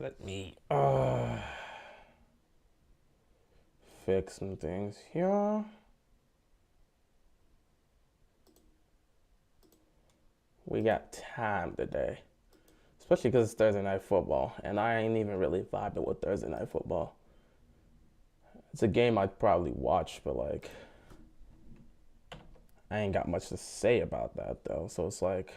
Let me fix some things here. We got time today, especially because it's Thursday night football, and I ain't even really vibing with Thursday night football. It's a game I'd probably watch, but like, I ain't got much to say about that though. So it's like,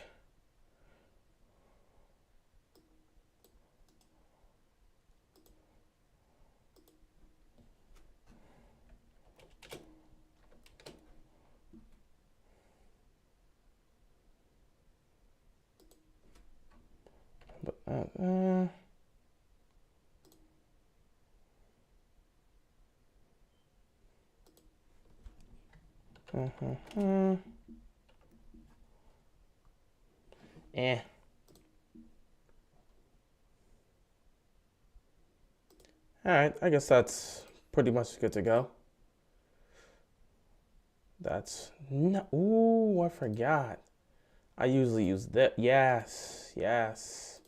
but eh. All right, I guess that's pretty much good to go. That's no. Ooh, I forgot. I usually use that. Yes, yes,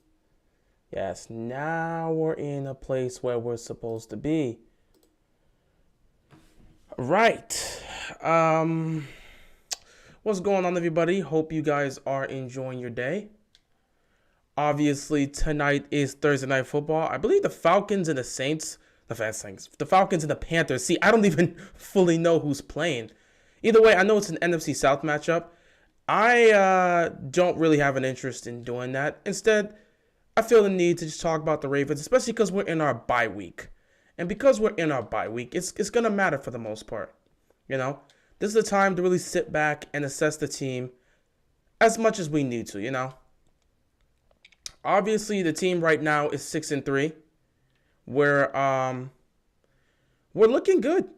yes. Now we're in a place where we're supposed to be. Right. What's going on, everybody? Hope you guys are enjoying your day. Obviously, tonight is Thursday night football. I believe the Falcons and the Saints, the Falcons and the Panthers. See, I don't even fully know who's playing. Either way, I know it's an NFC South matchup. I don't really have an interest in doing that. Instead, I feel the need to just talk about the Ravens, especially because we're in our bye week. And because we're in our bye week, it's going to matter for the most part. You know, this is the time to really sit back and assess the team as much as we need to, you know. Obviously, the team right now is 6-3. We're looking good.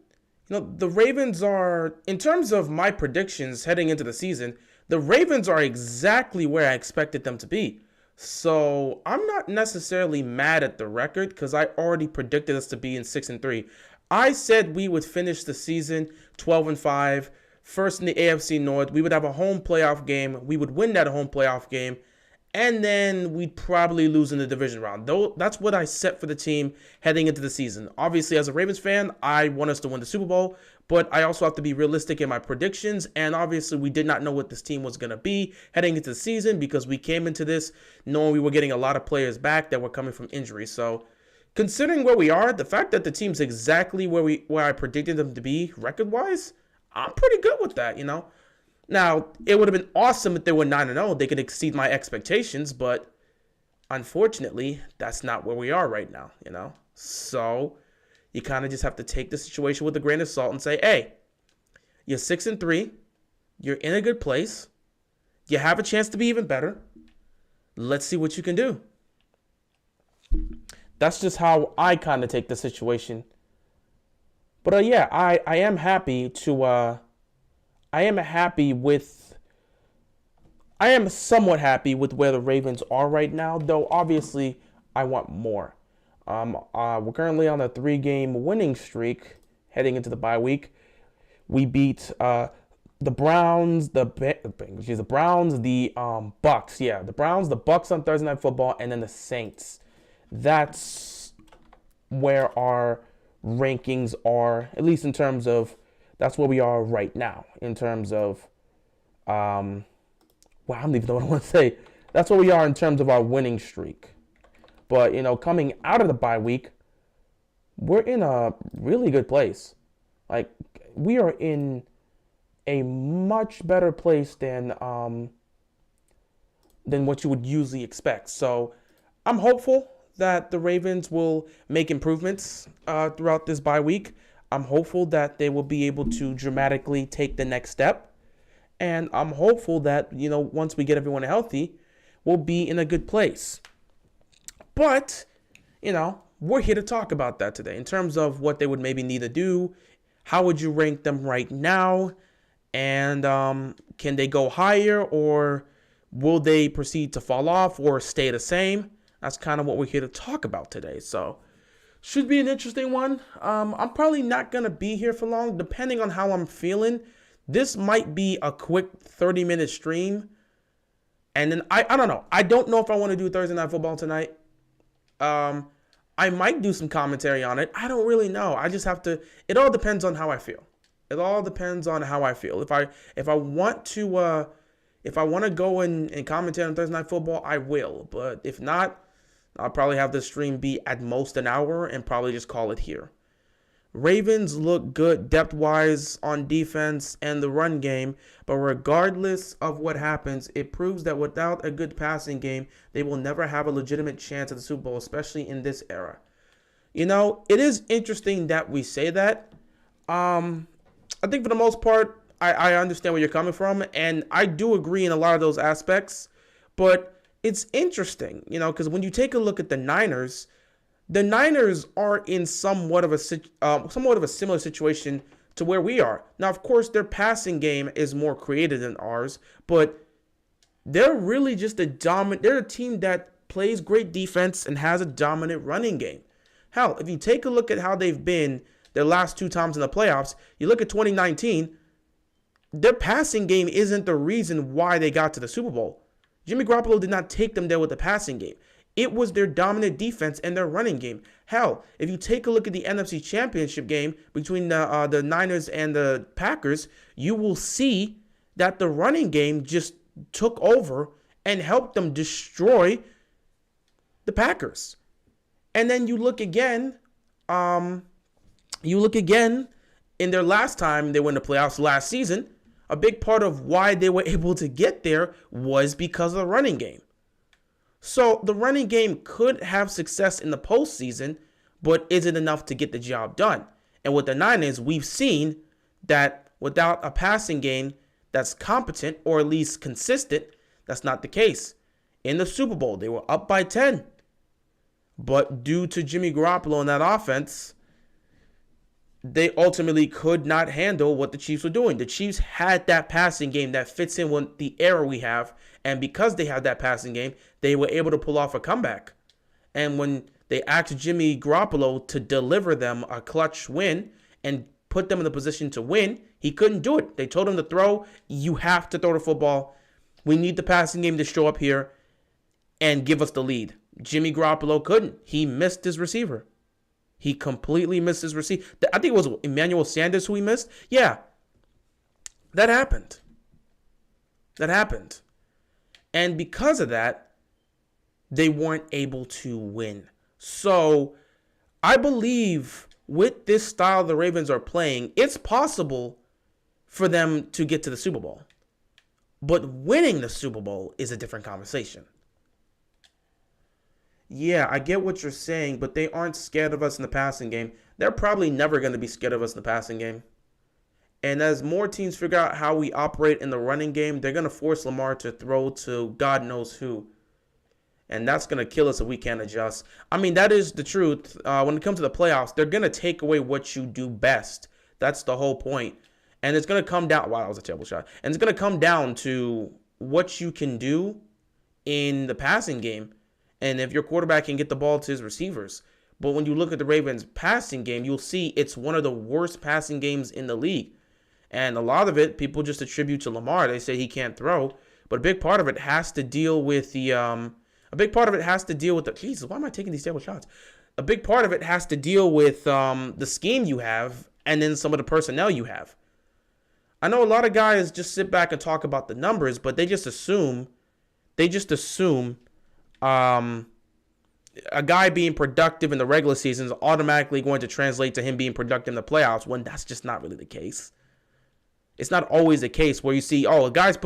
You know, the Ravens are, in terms of my predictions heading into the season, the Ravens are exactly where I expected them to be. So I'm not necessarily mad at the record because I already predicted us to be in 6-3. I said we would finish the season 12-5, first in the AFC North. We would have a home playoff game. We would win that home playoff game. And then we'd probably lose in the division round. Though that's what I set for the team heading into the season. Obviously, as a Ravens fan, I want us to win the Super Bowl, but I also have to be realistic in my predictions. And obviously, we did not know what this team was going to be heading into the season because we came into this knowing we were getting a lot of players back that were coming from injury. So considering where we are, the fact that the team's exactly where I predicted them to be record-wise, I'm pretty good with that, you know. Now, it would have been awesome if they were 9-0. They could exceed my expectations, but unfortunately, that's not where we are right now, you know? So, you kind of just have to take the situation with a grain of salt and say, hey, you're 6-3. You're in a good place. You have a chance to be even better. Let's see what you can do. That's just how I kind of take the situation. But yeah, I am happy to... I am somewhat happy with where the Ravens are right now, though obviously I want more. We're currently on a 3-game winning streak heading into the bye week. We beat the Browns, the Bucks. Yeah, the Browns, the Bucks on Thursday Night Football, and then the Saints. That's where our rankings are, at least in terms of. That's where we are right now in terms of, I don't even know what I want to say. That's where we are in terms of our winning streak. But, you know, coming out of the bye week, we're in a really good place. Like, we are in a much better place than what you would usually expect. So I'm hopeful that the Ravens will make improvements throughout this bye week. I'm hopeful that they will be able to dramatically take the next step. And I'm hopeful that, you know, once we get everyone healthy, we'll be in a good place. But, you know, we're here to talk about that today in terms of what they would maybe need to do. How would you rank them right now? And can they go higher, or will they proceed to fall off or stay the same? That's kind of what we're here to talk about today. So should be an interesting one. I'm probably not going to be here for long, depending on how I'm feeling. This might be a quick 30-minute stream. And then, I don't know. I don't know if I want to do Thursday Night Football tonight. I might do some commentary on it. I don't really know. I just have to. It all depends on how I feel. It all depends on how I feel. If I want to go and commentate on Thursday Night Football, I will. But if not, I'll probably have the stream be at most an hour and probably just call it here. Ravens look good depth-wise on defense and the run game, but regardless of what happens, it proves that without a good passing game, they will never have a legitimate chance at the Super Bowl, especially in this era. You know, it is interesting that we say that. I think for the most part, I understand where you're coming from, and I do agree in a lot of those aspects, but it's interesting, you know, because when you take a look at the Niners are in somewhat of a similar situation to where we are. Now, of course, their passing game is more creative than ours, but they're really just they're a team that plays great defense and has a dominant running game. Hell, if you take a look at how they've been their last two times in the playoffs, you look at 2019, their passing game isn't the reason why they got to the Super Bowl. Jimmy Garoppolo did not take them there with the passing game. It was their dominant defense and their running game. Hell, if you take a look at the NFC Championship game between the Niners and the Packers, you will see that the running game just took over and helped them destroy the Packers. And then you look again in their last time they went to playoffs last season, a big part of why they were able to get there was because of the running game. So the running game could have success in the postseason, but is it enough to get the job done? And with the Niners, we've seen that without a passing game that's competent or at least consistent, that's not the case. In the Super Bowl, they were up by 10. But due to Jimmy Garoppolo and that offense, they ultimately could not handle what the Chiefs were doing. The Chiefs had that passing game that fits in with the era we have. And because they had that passing game, they were able to pull off a comeback. And when they asked Jimmy Garoppolo to deliver them a clutch win and put them in the position to win, he couldn't do it. They told him to throw. You have to throw the football. We need the passing game to show up here and give us the lead. Jimmy Garoppolo couldn't. He missed his receiver. He completely missed his receiver. I think it was Emmanuel Sanders who he missed. Yeah, that happened. And because of that, they weren't able to win. So I believe with this style the Ravens are playing, it's possible for them to get to the Super Bowl. But winning the Super Bowl is a different conversation. Yeah, I get what you're saying, but they aren't scared of us in the passing game. They're probably never going to be scared of us in the passing game. And as more teams figure out how we operate in the running game, they're going to force Lamar to throw to God knows who. And that's going to kill us if we can't adjust. I mean, that is the truth. When it comes to the playoffs, they're going to take away what you do best. That's the whole point. And it's going to come down. Wow, that was a terrible shot. And it's going to come down to what you can do in the passing game. And if your quarterback can get the ball to his receivers. But when you look at the Ravens passing game, you'll see it's one of the worst passing games in the league. And a lot of it, people just attribute to Lamar. They say he can't throw. But a big part of it has to deal with the Jesus, why am I taking these terrible shots? A big part of it has to deal with the scheme you have and then some of the personnel you have. I know a lot of guys just sit back and talk about the numbers, but they just assume a guy being productive in the regular season is automatically going to translate to him being productive in the playoffs when that's just not really the case. It's not always the case where you see, a guy's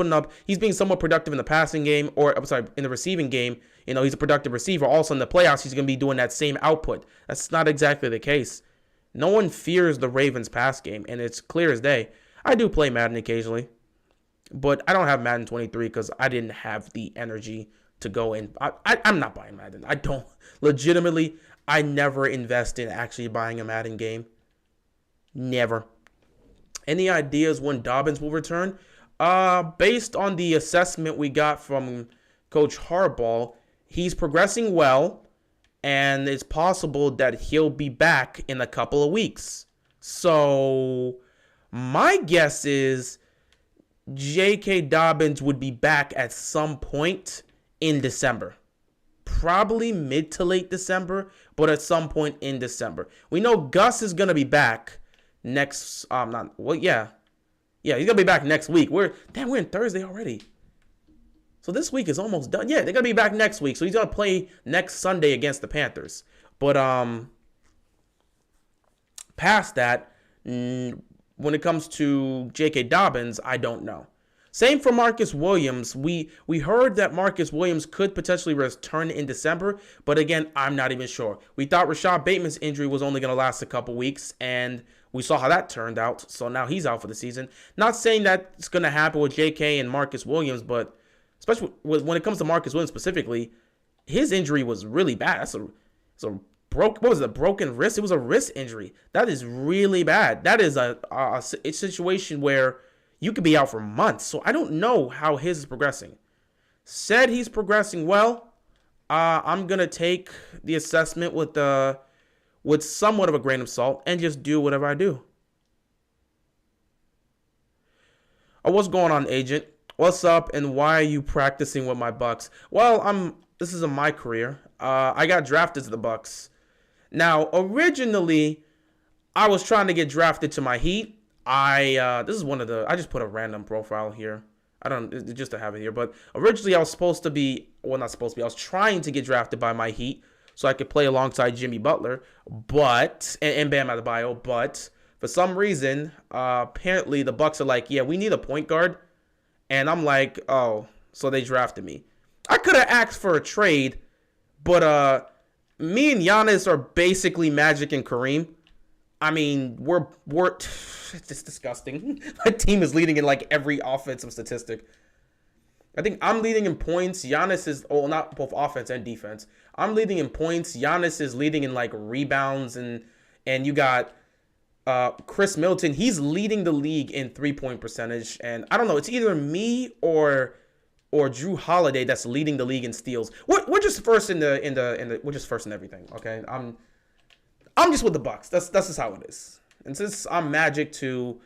he's being somewhat productive in the passing game in the receiving game. You know, he's a productive receiver. Also in the playoffs, he's going to be doing that same output. That's not exactly the case. No one fears the Ravens pass game, and it's clear as day. I do play Madden occasionally, but I don't have Madden 23 because I didn't have the energy to go in. I'm not buying Madden. I don't. Legitimately, I never invest in actually buying a Madden game. Never. Any ideas when Dobbins will return? Based on the assessment we got from Coach Harbaugh, he's progressing well, and it's possible that he'll be back in a couple of weeks. So my guess is J.K. Dobbins would be back at some point in December. probably mid to late December, but at some point in December. We know Gus is going to be back next, yeah, he's going to be back next week. We're in Thursday already. So this week is almost done. Yeah, they're going to be back next week. So he's going to play next Sunday against the Panthers. But past that, when it comes to J.K. Dobbins, I don't know. Same for Marcus Williams. We heard that Marcus Williams could potentially return in December, but again, I'm not even sure. We thought Rashad Bateman's injury was only going to last a couple weeks, and we saw how that turned out, so now he's out for the season. Not saying that it's going to happen with J.K. and Marcus Williams, but especially when it comes to Marcus Williams specifically, his injury was really bad. It's a broken wrist? It was a wrist injury. That is really bad. That is a situation where you could be out for months. So I don't know how his is progressing. Said he's progressing well. I'm going to take the assessment with somewhat of a grain of salt and just do whatever I do. What's going on, agent? What's up and why are you practicing with my Bucks? Well, this is my career. I got drafted to the Bucks. Now, originally, I was trying to get drafted to my Heat. I just put a random profile here. Just to have it here. But originally I was I was trying to get drafted by my Heat so I could play alongside Jimmy Butler, and Bam Adebayo. But for some reason, apparently the Bucks are like, yeah, we need a point guard. And I'm like, oh, so they drafted me. I could have asked for a trade, but me and Giannis are basically Magic and Kareem. I mean, we're it's just disgusting. My team is leading in like every offensive statistic. I think I'm leading in points. Giannis is, not both offense and defense. I'm leading in points. Giannis is leading in like rebounds, and you got Chris Middleton. He's leading the league in 3-point percentage, and I don't know. It's either me or Drew Holiday that's leading the league in steals. We're just first we're just first in everything. Okay, I'm just with the Bucks. That's just how it is. And since I'm Magic to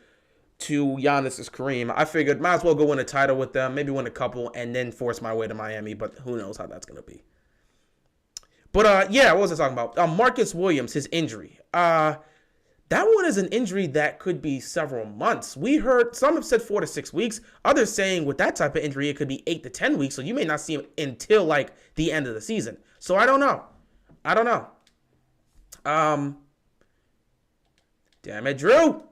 Giannis is Kareem, I figured might as well go win a title with them, maybe win a couple, and then force my way to Miami. But who knows how that's gonna be. But what was I talking about? Marcus Williams, his injury. That one is an injury that could be several months. We heard some have said 4 to 6 weeks. Others saying with that type of injury, it could be 8 to 10 weeks. So you may not see him until like the end of the season. So I don't know. Damn it, Drew.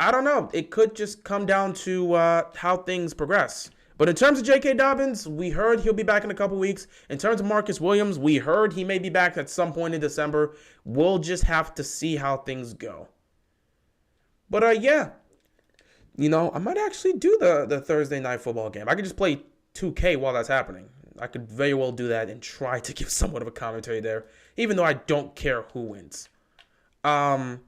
I don't know. It could just come down to how things progress. But in terms of J.K. Dobbins, we heard he'll be back in a couple weeks. In terms of Marcus Williams, we heard he may be back at some point in December. We'll just have to see how things go. But yeah, I might actually do the Thursday night football game. I could just play 2K while that's happening. I could very well do that and try to give somewhat of a commentary there, even though I don't care who wins. But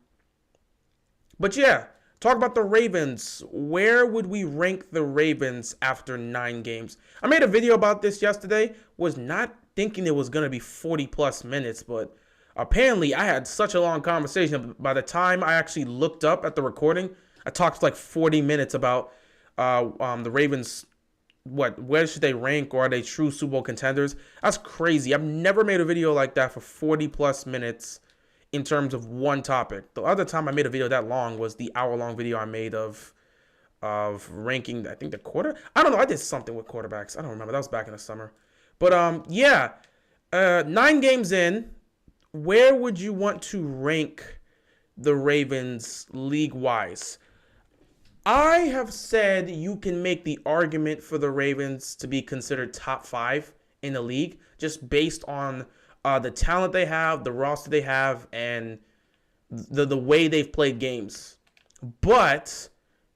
yeah, talk about the Ravens. Where would we rank the Ravens after 9 games? I made a video about this yesterday. Was not thinking it was going to be 40 plus minutes, but apparently I had such a long conversation. By the time I actually looked up at the recording, I talked for like 40 minutes about the Ravens. Where should they rank, or are they true Super Bowl contenders? That's crazy. I've never made a video like that for 40 plus minutes in terms of one topic. The other time I made a video that long was the hour-long video I made of ranking, I think, the quarter. I don't know. I did something with quarterbacks. I don't remember. That was back in the summer. But 9 games in, where would you want to rank the Ravens league-wise? I have said you can make the argument for the Ravens to be considered top 5 in the league, just based on the talent they have, the roster they have, and the way they've played games. But,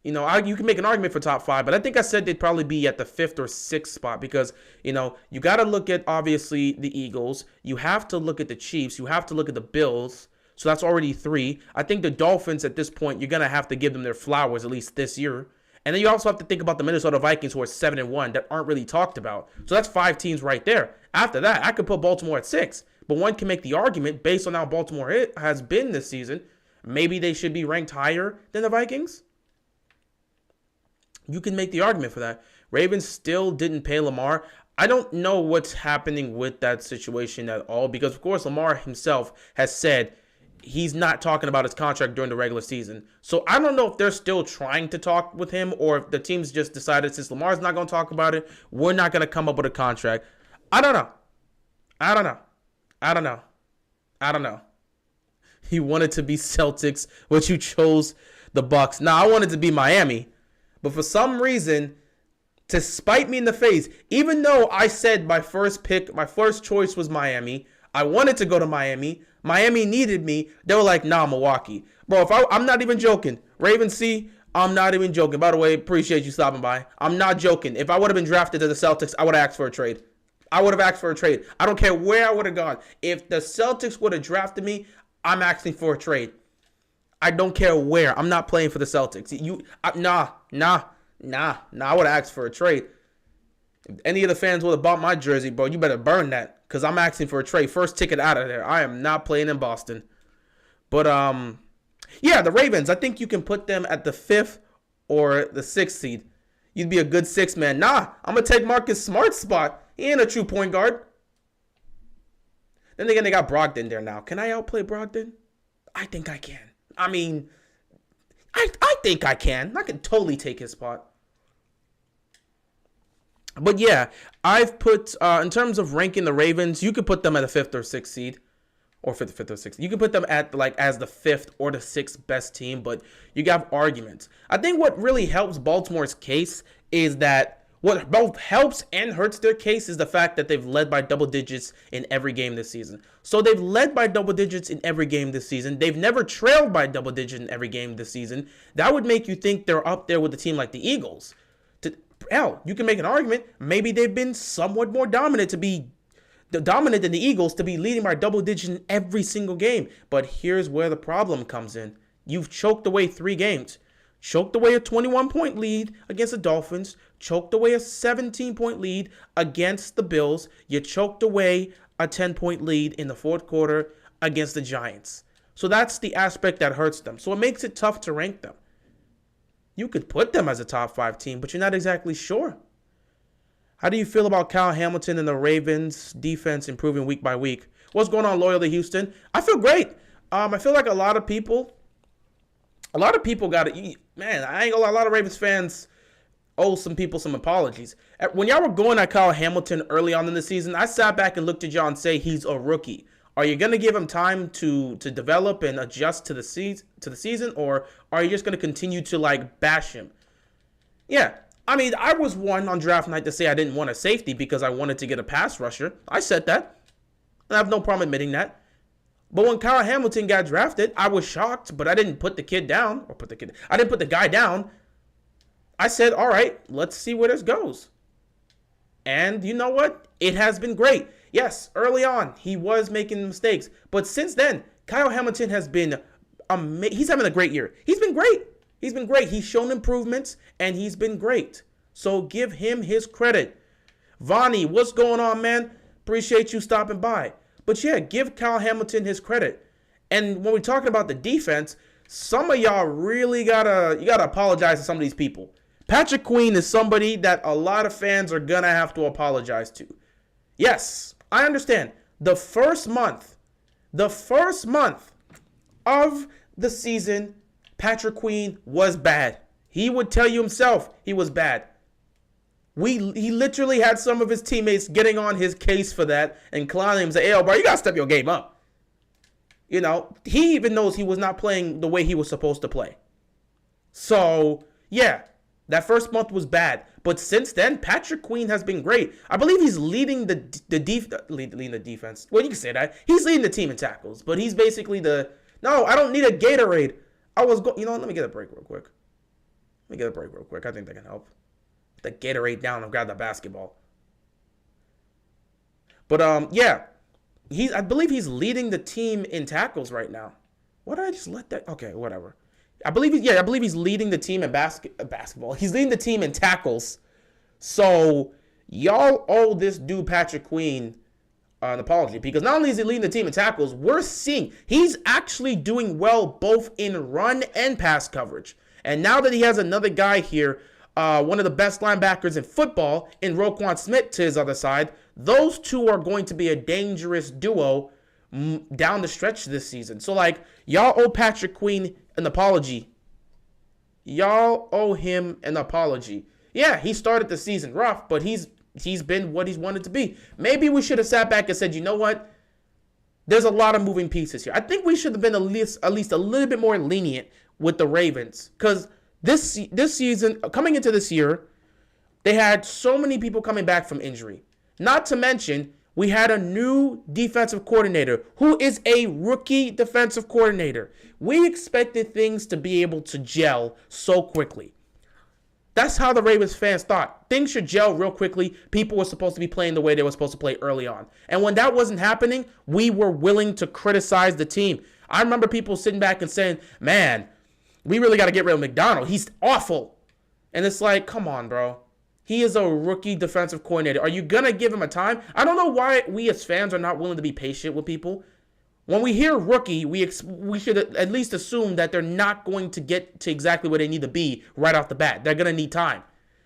you can make an argument for top 5, but I think I said they'd probably be at the 5th or 6th spot because, you got to look at, obviously, the Eagles. You have to look at the Chiefs. You have to look at the Bills. So that's already 3. I think the Dolphins at this point, you're going to have to give them their flowers, at least this year. And then you also have to think about the Minnesota Vikings, who are 7-1, that aren't really talked about. So that's 5 teams right there. After that, I could put Baltimore at 6. But one can make the argument, based on how Baltimore has been this season, maybe they should be ranked higher than the Vikings. You can make the argument for that. Ravens still didn't pay Lamar. I don't know what's happening with that situation at all because, of course, Lamar himself has said he's not talking about his contract during the regular season. So I don't know if they're still trying to talk with him or if the team's just decided since Lamar's not going to talk about it, we're not going to come up with a contract. I don't know. I don't know. I don't know. I don't know. You wanted to be Celtics, but you chose the Bucks. Now, I wanted to be Miami, but for some reason, to spite me in the face, even though I said my first choice was Miami, I wanted to go to Miami. Miami needed me. They were like, nah, Milwaukee. Bro, I'm not even joking. Raven C, I'm not even joking. By the way, appreciate you stopping by. I'm not joking. If I would have been drafted to the Celtics, I would have asked for a trade. I don't care where I would have gone. If the Celtics would have drafted me, I'm asking for a trade. I don't care where. I'm not playing for the Celtics. I would have asked for a trade. If any of the fans would have bought my jersey, bro, you better burn that because I'm asking for a trade. First ticket out of there. I am not playing in Boston. But, yeah, the Ravens, I think you can put them at the 5th or the 6th seed. You'd be a good 6th man. Nah, I'm going to take Marcus Smart's spot. He ain't a true point guard. Then again, they got Brogdon there now. Can I outplay Brogdon? I think I can. I mean, I think I can. I can totally take his spot. But yeah, I've put, in terms of ranking the Ravens, you could put them at a 5th or 6th seed. Or 5th or 6th. You can put them at, as the 5th or the 6th best team, but you got arguments. I think what really helps Baltimore's case is that what both helps and hurts their case is the fact that they've led by double digits in every game this season. So they've led by double digits in every game this season. They've never trailed by double digits in every game this season. That would make you think they're up there with a team like the Eagles. You can make an argument. Maybe they've been somewhat more dominant than the Eagles to be leading by double digits in every single game. But here's where the problem comes in. You've choked away 3 games. Choked away a 21-point lead against the Dolphins. Choked away a 17-point lead against the Bills. You choked away a 10-point lead in the 4th quarter against the Giants. So that's the aspect that hurts them. So it makes it tough to rank them. You could put them as a top 5 team, but you're not exactly sure. How do you feel about Kyle Hamilton and the Ravens defense improving week by week? What's going on, Loyal to Houston? I feel great. I feel like a lot of people got it. Man, I ain't gonna lie, a lot of Ravens fans owe some people some apologies. When y'all were going at Kyle Hamilton early on in the season, I sat back and looked at y'all and say he's a rookie. Are you gonna give him time to develop and adjust to the season, or are you just gonna continue to bash him? Yeah. I mean, I was one on draft night to say I didn't want a safety because I wanted to get a pass rusher. I said that. And I have no problem admitting that. But when Kyle Hamilton got drafted, I was shocked, but I didn't put the kid down. I didn't put the guy down. I said, all right, let's see where this goes. And you know what? It has been great. Yes, early on, he was making mistakes. But since then, Kyle Hamilton has been he's having a great year. He's been great. He's shown improvements, and he's been great. So give him his credit. Vonnie, what's going on, man? Appreciate you stopping by. But yeah, give Kyle Hamilton his credit. And when we're talking about the defense, some of y'all really gotta apologize to some of these people. Patrick Queen is somebody that a lot of fans are gonna have to apologize to. Yes, I understand. The first month of the season, Patrick Queen was bad. He would tell you himself he was bad. He literally had some of his teammates getting on his case for that and clowning him, saying, "Hey, bro, you got to step your game up." You know, he even knows he was not playing the way he was supposed to play. So, yeah, that first month was bad. But since then, Patrick Queen has been great. I believe he's leading the defense. Well, you can say that. He's leading the team in tackles, but he's basically no, I don't need a Gatorade. Let me get a break real quick. I think that can help. The Gatorade down and grab the basketball. But yeah, I believe he's leading the team in tackles right now. What did I just let that? Okay, whatever. I believe he's leading the team in basketball. He's leading the team in tackles. So y'all owe this dude Patrick Queen an apology, because not only is he leading the team in tackles, we're seeing he's actually doing well both in run and pass coverage. And now that he has another guy here one of the best linebackers in football in Roquan Smith to his other side. Those two are going to be a dangerous duo down the stretch this season. So, like, y'all owe Patrick Queen an apology. Y'all owe him an apology. Yeah, he started the season rough, but he's been what he's wanted to be. Maybe we should have sat back and said, you know what? There's a lot of moving pieces here. I think we should have been at least a little bit more lenient with the Ravens, because this season, coming into this year, they had so many people coming back from injury. Not to mention, we had a new defensive coordinator who is a rookie defensive coordinator. We expected things to be able to gel so quickly. That's how the Ravens fans thought. Things should gel real quickly. People were supposed to be playing the way they were supposed to play early on. And when that wasn't happening, we were willing to criticize the team. I remember people sitting back and saying, man, we really got to get rid of McDonald. He's awful. And it's like, come on, bro. He is a rookie defensive coordinator. Are you going to give him a time? I don't know why we as fans are not willing to be patient with people. When we hear rookie, we should at least assume that they're not going to get to exactly where they need to be right off the bat. They're going to need time.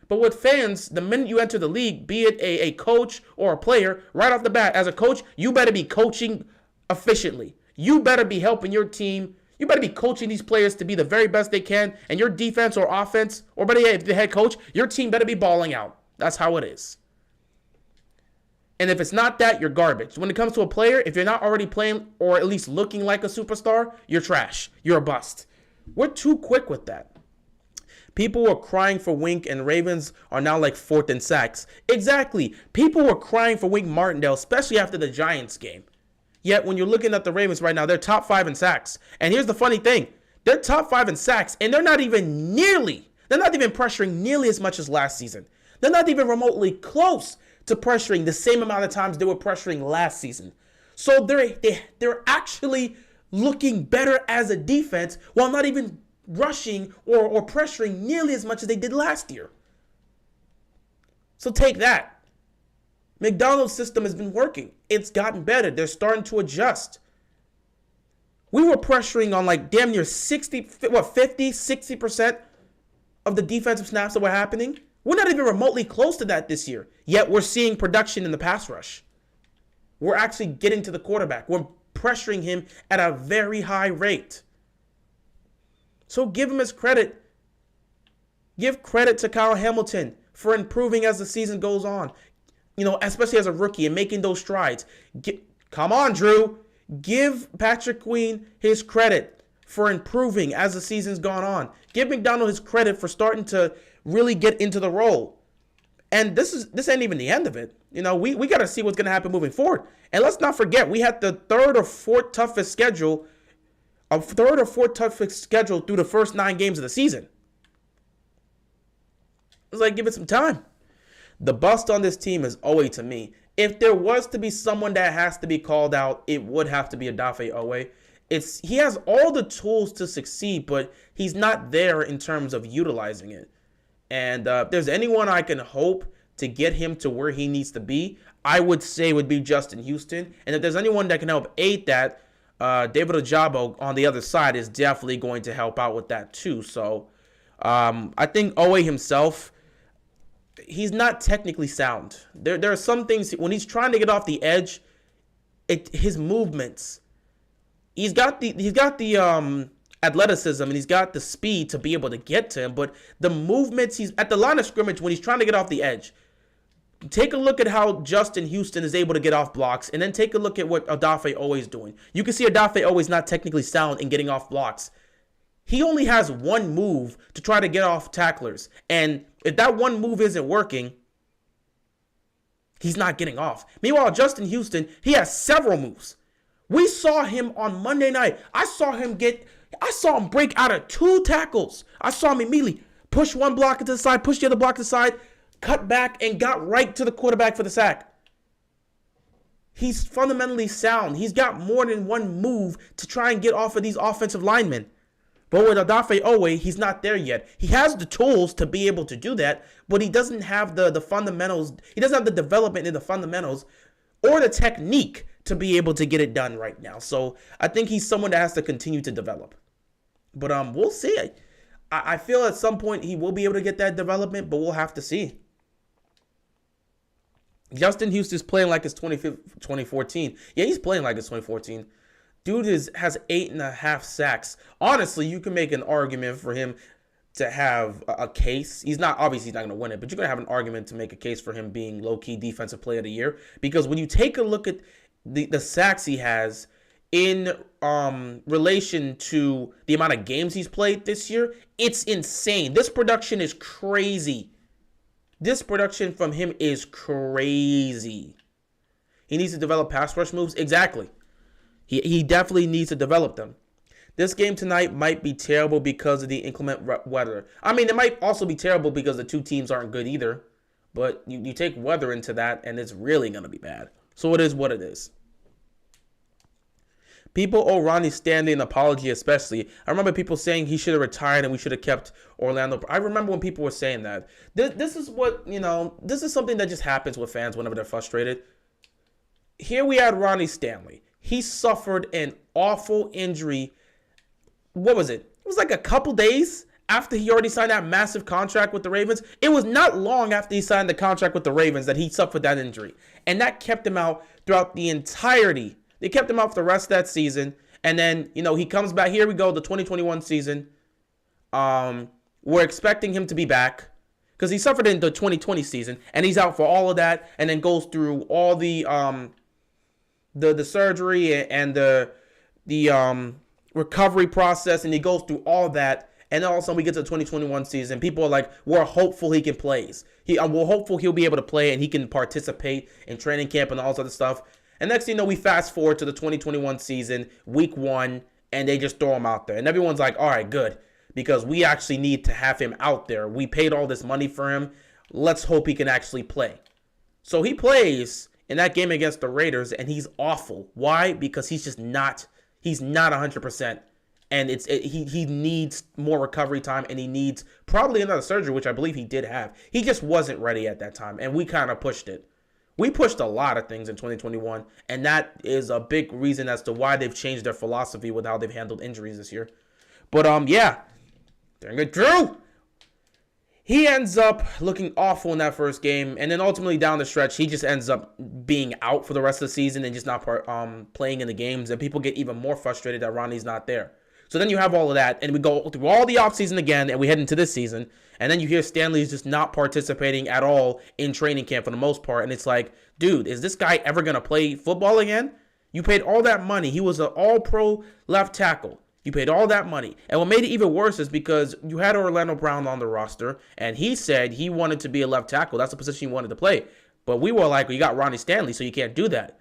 But with fans, the minute you enter the league, be it a coach or a player, right off the bat, as a coach, you better be coaching efficiently. You better be helping your team. You better be coaching these players to be the very best they can. And your defense or offense, or better yet, the head coach, your team better be balling out. That's how it is. And if it's not that, you're garbage. When it comes to a player, if you're not already playing or at least looking like a superstar, you're trash. You're a bust. We're too quick with that. People were crying for Wink, and Ravens are now like fourth in sacks. Exactly. People were crying for Wink Martindale, especially after the Giants game. Yet when you're looking at the Ravens right now, they're top 5 in sacks. And here's the funny thing. They're top 5 in sacks, and they're not even pressuring nearly as much as last season. They're not even remotely close to pressuring the same amount of times they were pressuring last season. So they're actually looking better as a defense while not even rushing or pressuring nearly as much as they did last year. So take that. McDonald's system has been working. It's gotten better. They're starting to adjust. We were pressuring on like damn near 60% of the defensive snaps that were happening. We're not even remotely close to that this year. Yet we're seeing production in the pass rush. We're actually getting to the quarterback. We're pressuring him at a very high rate. So give him his credit. Give credit to Kyle Hamilton for improving as the season goes on. You know, especially as a rookie and making those strides. Come on, Drew. Give Patrick Queen his credit for improving as the season's gone on. Give McDonald his credit for starting to really get into the role. And this ain't even the end of it. You know, we got to see what's going to happen moving forward. And let's not forget, we had the third or fourth toughest schedule through the first 9 games of the season. It's like, give it some time. The bust on this team is Owe to me. If there was to be someone that has to be called out, it would have to be Odafe Owe. He has all the tools to succeed, but he's not there in terms of utilizing it. And if there's anyone I can hope to get him to where he needs to be, I would say would be Justin Houston. And if there's anyone that can help aid that, David Ojabo on the other side is definitely going to help out with that too. So I think Owe himself, he's not technically sound. There are some things when he's trying to get off the edge, his movements. He's got the athleticism and he's got the speed to be able to get to him, but the movements, he's at the line of scrimmage when he's trying to get off the edge. Take a look at how Justin Houston is able to get off blocks, and then take a look at what Odafe Owe is doing. You can see Odafe Owe is not technically sound in getting off blocks. He only has one move to try to get off tacklers, and if that one move isn't working, he's not getting off. Meanwhile, Justin Houston, he has several moves. We saw him on Monday night. I saw him break out of 2 tackles. I saw him immediately push one block to the side, push the other block to the side, cut back, and got right to the quarterback for the sack. He's fundamentally sound. He's got more than one move to try and get off of these offensive linemen. But with Odafe Owe, he's not there yet. He has the tools to be able to do that, but he doesn't have the fundamentals. He doesn't have the development in the fundamentals or the technique to be able to get it done right now. So I think he's someone that has to continue to develop. But we'll see. I feel at some point he will be able to get that development, but we'll have to see. Justin Houston's playing like it's 2014. Yeah, he's playing like it's 2014. Dude has 8.5 sacks. Honestly, you can make an argument for him to have a case. He's not going to win it, but you're going to have an argument to make a case for him being low-key defensive player of the year. Because when you take a look at the sacks he has in relation to the amount of games he's played this year, it's insane. This production is crazy. This production from him is crazy. He needs to develop pass rush moves. Exactly. He definitely needs to develop them. This game tonight might be terrible because of the inclement weather. I mean, it might also be terrible because the two teams aren't good either. But you take weather into that, and it's really going to be bad. So it is what it is. People owe Ronnie Stanley an apology, especially. I remember people saying he should have retired and we should have kept Orlando. I remember when people were saying that. This is what, this is something that just happens with fans whenever they're frustrated. Here we had Ronnie Stanley. He suffered an awful injury. What was it? It was like a couple days after he already signed that massive contract with the Ravens. It was not long after he signed the contract with the Ravens that he suffered that injury. And that kept him out throughout the entirety. They kept him out for the rest of that season. And then, he comes back. Here we go, the 2021 season. We're expecting him to be back because he suffered in the 2020 season. And he's out for all of that and then goes through all the surgery and the recovery process. And he goes through all that. And then all of a sudden we get to the 2021 season. People are like, we're hopeful he can play. We're hopeful he'll be able to play and he can participate in training camp and all this other stuff. And next thing you know, we fast forward to the 2021 season, week 1, and they just throw him out there. And everyone's like, all right, good, because we actually need to have him out there. We paid all this money for him. Let's hope he can actually play. So he plays in that game against the Raiders, and he's awful. Why? Because he's not 100%. And he needs more recovery time, and he needs probably another surgery, which I believe he did have. He just wasn't ready at that time, and we kind of pushed it. We pushed a lot of things in 2021, and that is a big reason as to why they've changed their philosophy with how they've handled injuries this year. But, yeah, dang it, Drew! He ends up looking awful in that first game, and then ultimately down the stretch, he just ends up being out for the rest of the season and just not playing in the games, and people get even more frustrated that Ronnie's not there. So then you have all of that, and we go through all the offseason again, and we head into this season, and then you hear Stanley's just not participating at all in training camp for the most part, and it's like, dude, is this guy ever going to play football again? You paid all that money. He was an all-pro left tackle. You paid all that money. And what made it even worse is because you had Orlando Brown on the roster, and he said he wanted to be a left tackle. That's the position he wanted to play. But we were like, well, you got Ronnie Stanley, so you can't do that.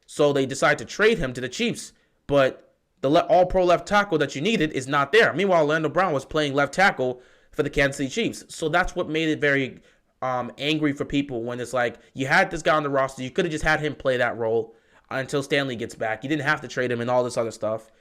So they decided to trade him to the Chiefs, but the all-pro left tackle that you needed is not there. Meanwhile, Orlando Brown was playing left tackle for the Kansas City Chiefs. So that's what made it very angry for people when it's like, you had this guy on the roster. You could have just had him play that role until Stanley gets back. You didn't have to trade him and all this other stuff.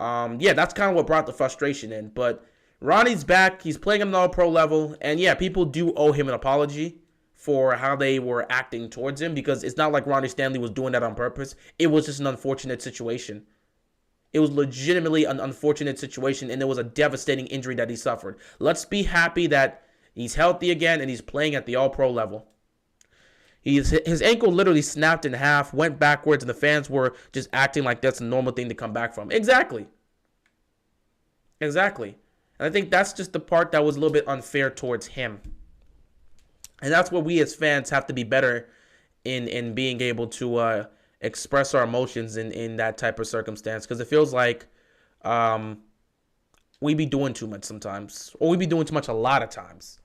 Yeah, that's kind of what brought the frustration in. But Ronnie's back. He's playing at an all-pro level. And, yeah, people do owe him an apology for how they were acting towards him because it's not like Ronnie Stanley was doing that on purpose. It was just an unfortunate situation. It was legitimately an unfortunate situation, and it was a devastating injury that he suffered. Let's be happy that he's healthy again and he's playing at the all-pro level. His ankle literally snapped in half, went backwards, and the fans were just acting like that's a normal thing to come back from. Exactly. And I think that's just the part that was a little bit unfair towards him. And that's what we as fans have to be better in being able to express our emotions in that type of circumstance, because it feels like we be doing too much sometimes, or we be doing too much a lot of times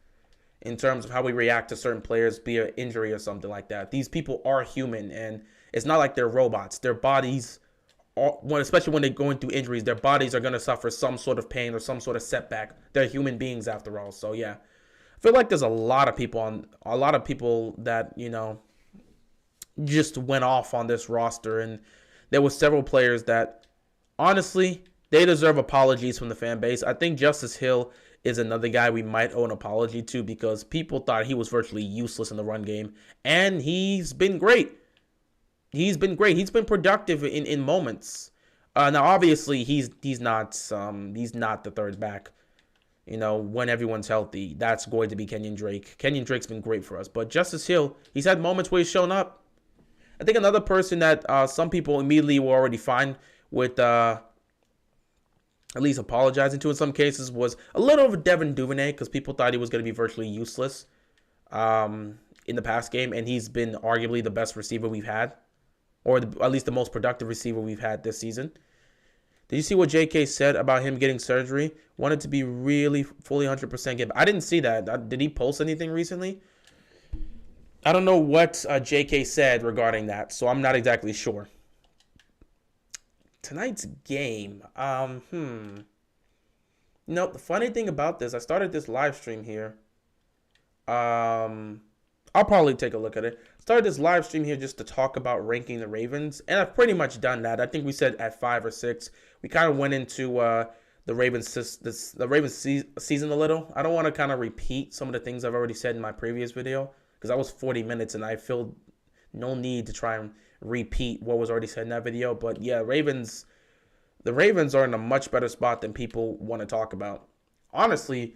in terms of how we react to certain players, be it injury or something like that. These people are human, and it's not like they're robots. Their bodies, especially when they're going through injuries, their bodies are going to suffer some sort of pain or some sort of setback. They're human beings after all. So yeah, I feel like there's a lot of people that, just went off on this roster, and there were several players that honestly they deserve apologies from the fan base. I think Justice Hill is another guy we might owe an apology to because people thought he was virtually useless in the run game, and he's been great. He's been productive in moments. Now obviously he's not the third back. when everyone's healthy, that's going to be Kenyon Drake. Kenyon Drake's been great for us. But Justice Hill, he's had moments where he's shown up. I think another person that some people immediately were already fine with at least apologizing to in some cases was a little of Devin Duvernay, because people thought he was going to be virtually useless in the past game, and he's been arguably the best receiver we've had, or at least the most productive receiver we've had this season. Did you see what JK said about him getting surgery? Wanted to be really fully 100% given. I didn't see that. Did he post anything recently? I don't know what JK said regarding that, so I'm not exactly sure. Tonight's game. The funny thing about this, I started this live stream here. I'll probably take a look at it. Started this live stream here just to talk about ranking the Ravens, and I've pretty much done that. I think we said at 5 or 6. We kind of went into the Ravens season a little. I don't want to kind of repeat some of the things I've already said in my previous video, because that was 40 minutes, and I feel no need to try and repeat what was already said in that video. But yeah, the Ravens are in a much better spot than people want to talk about. Honestly,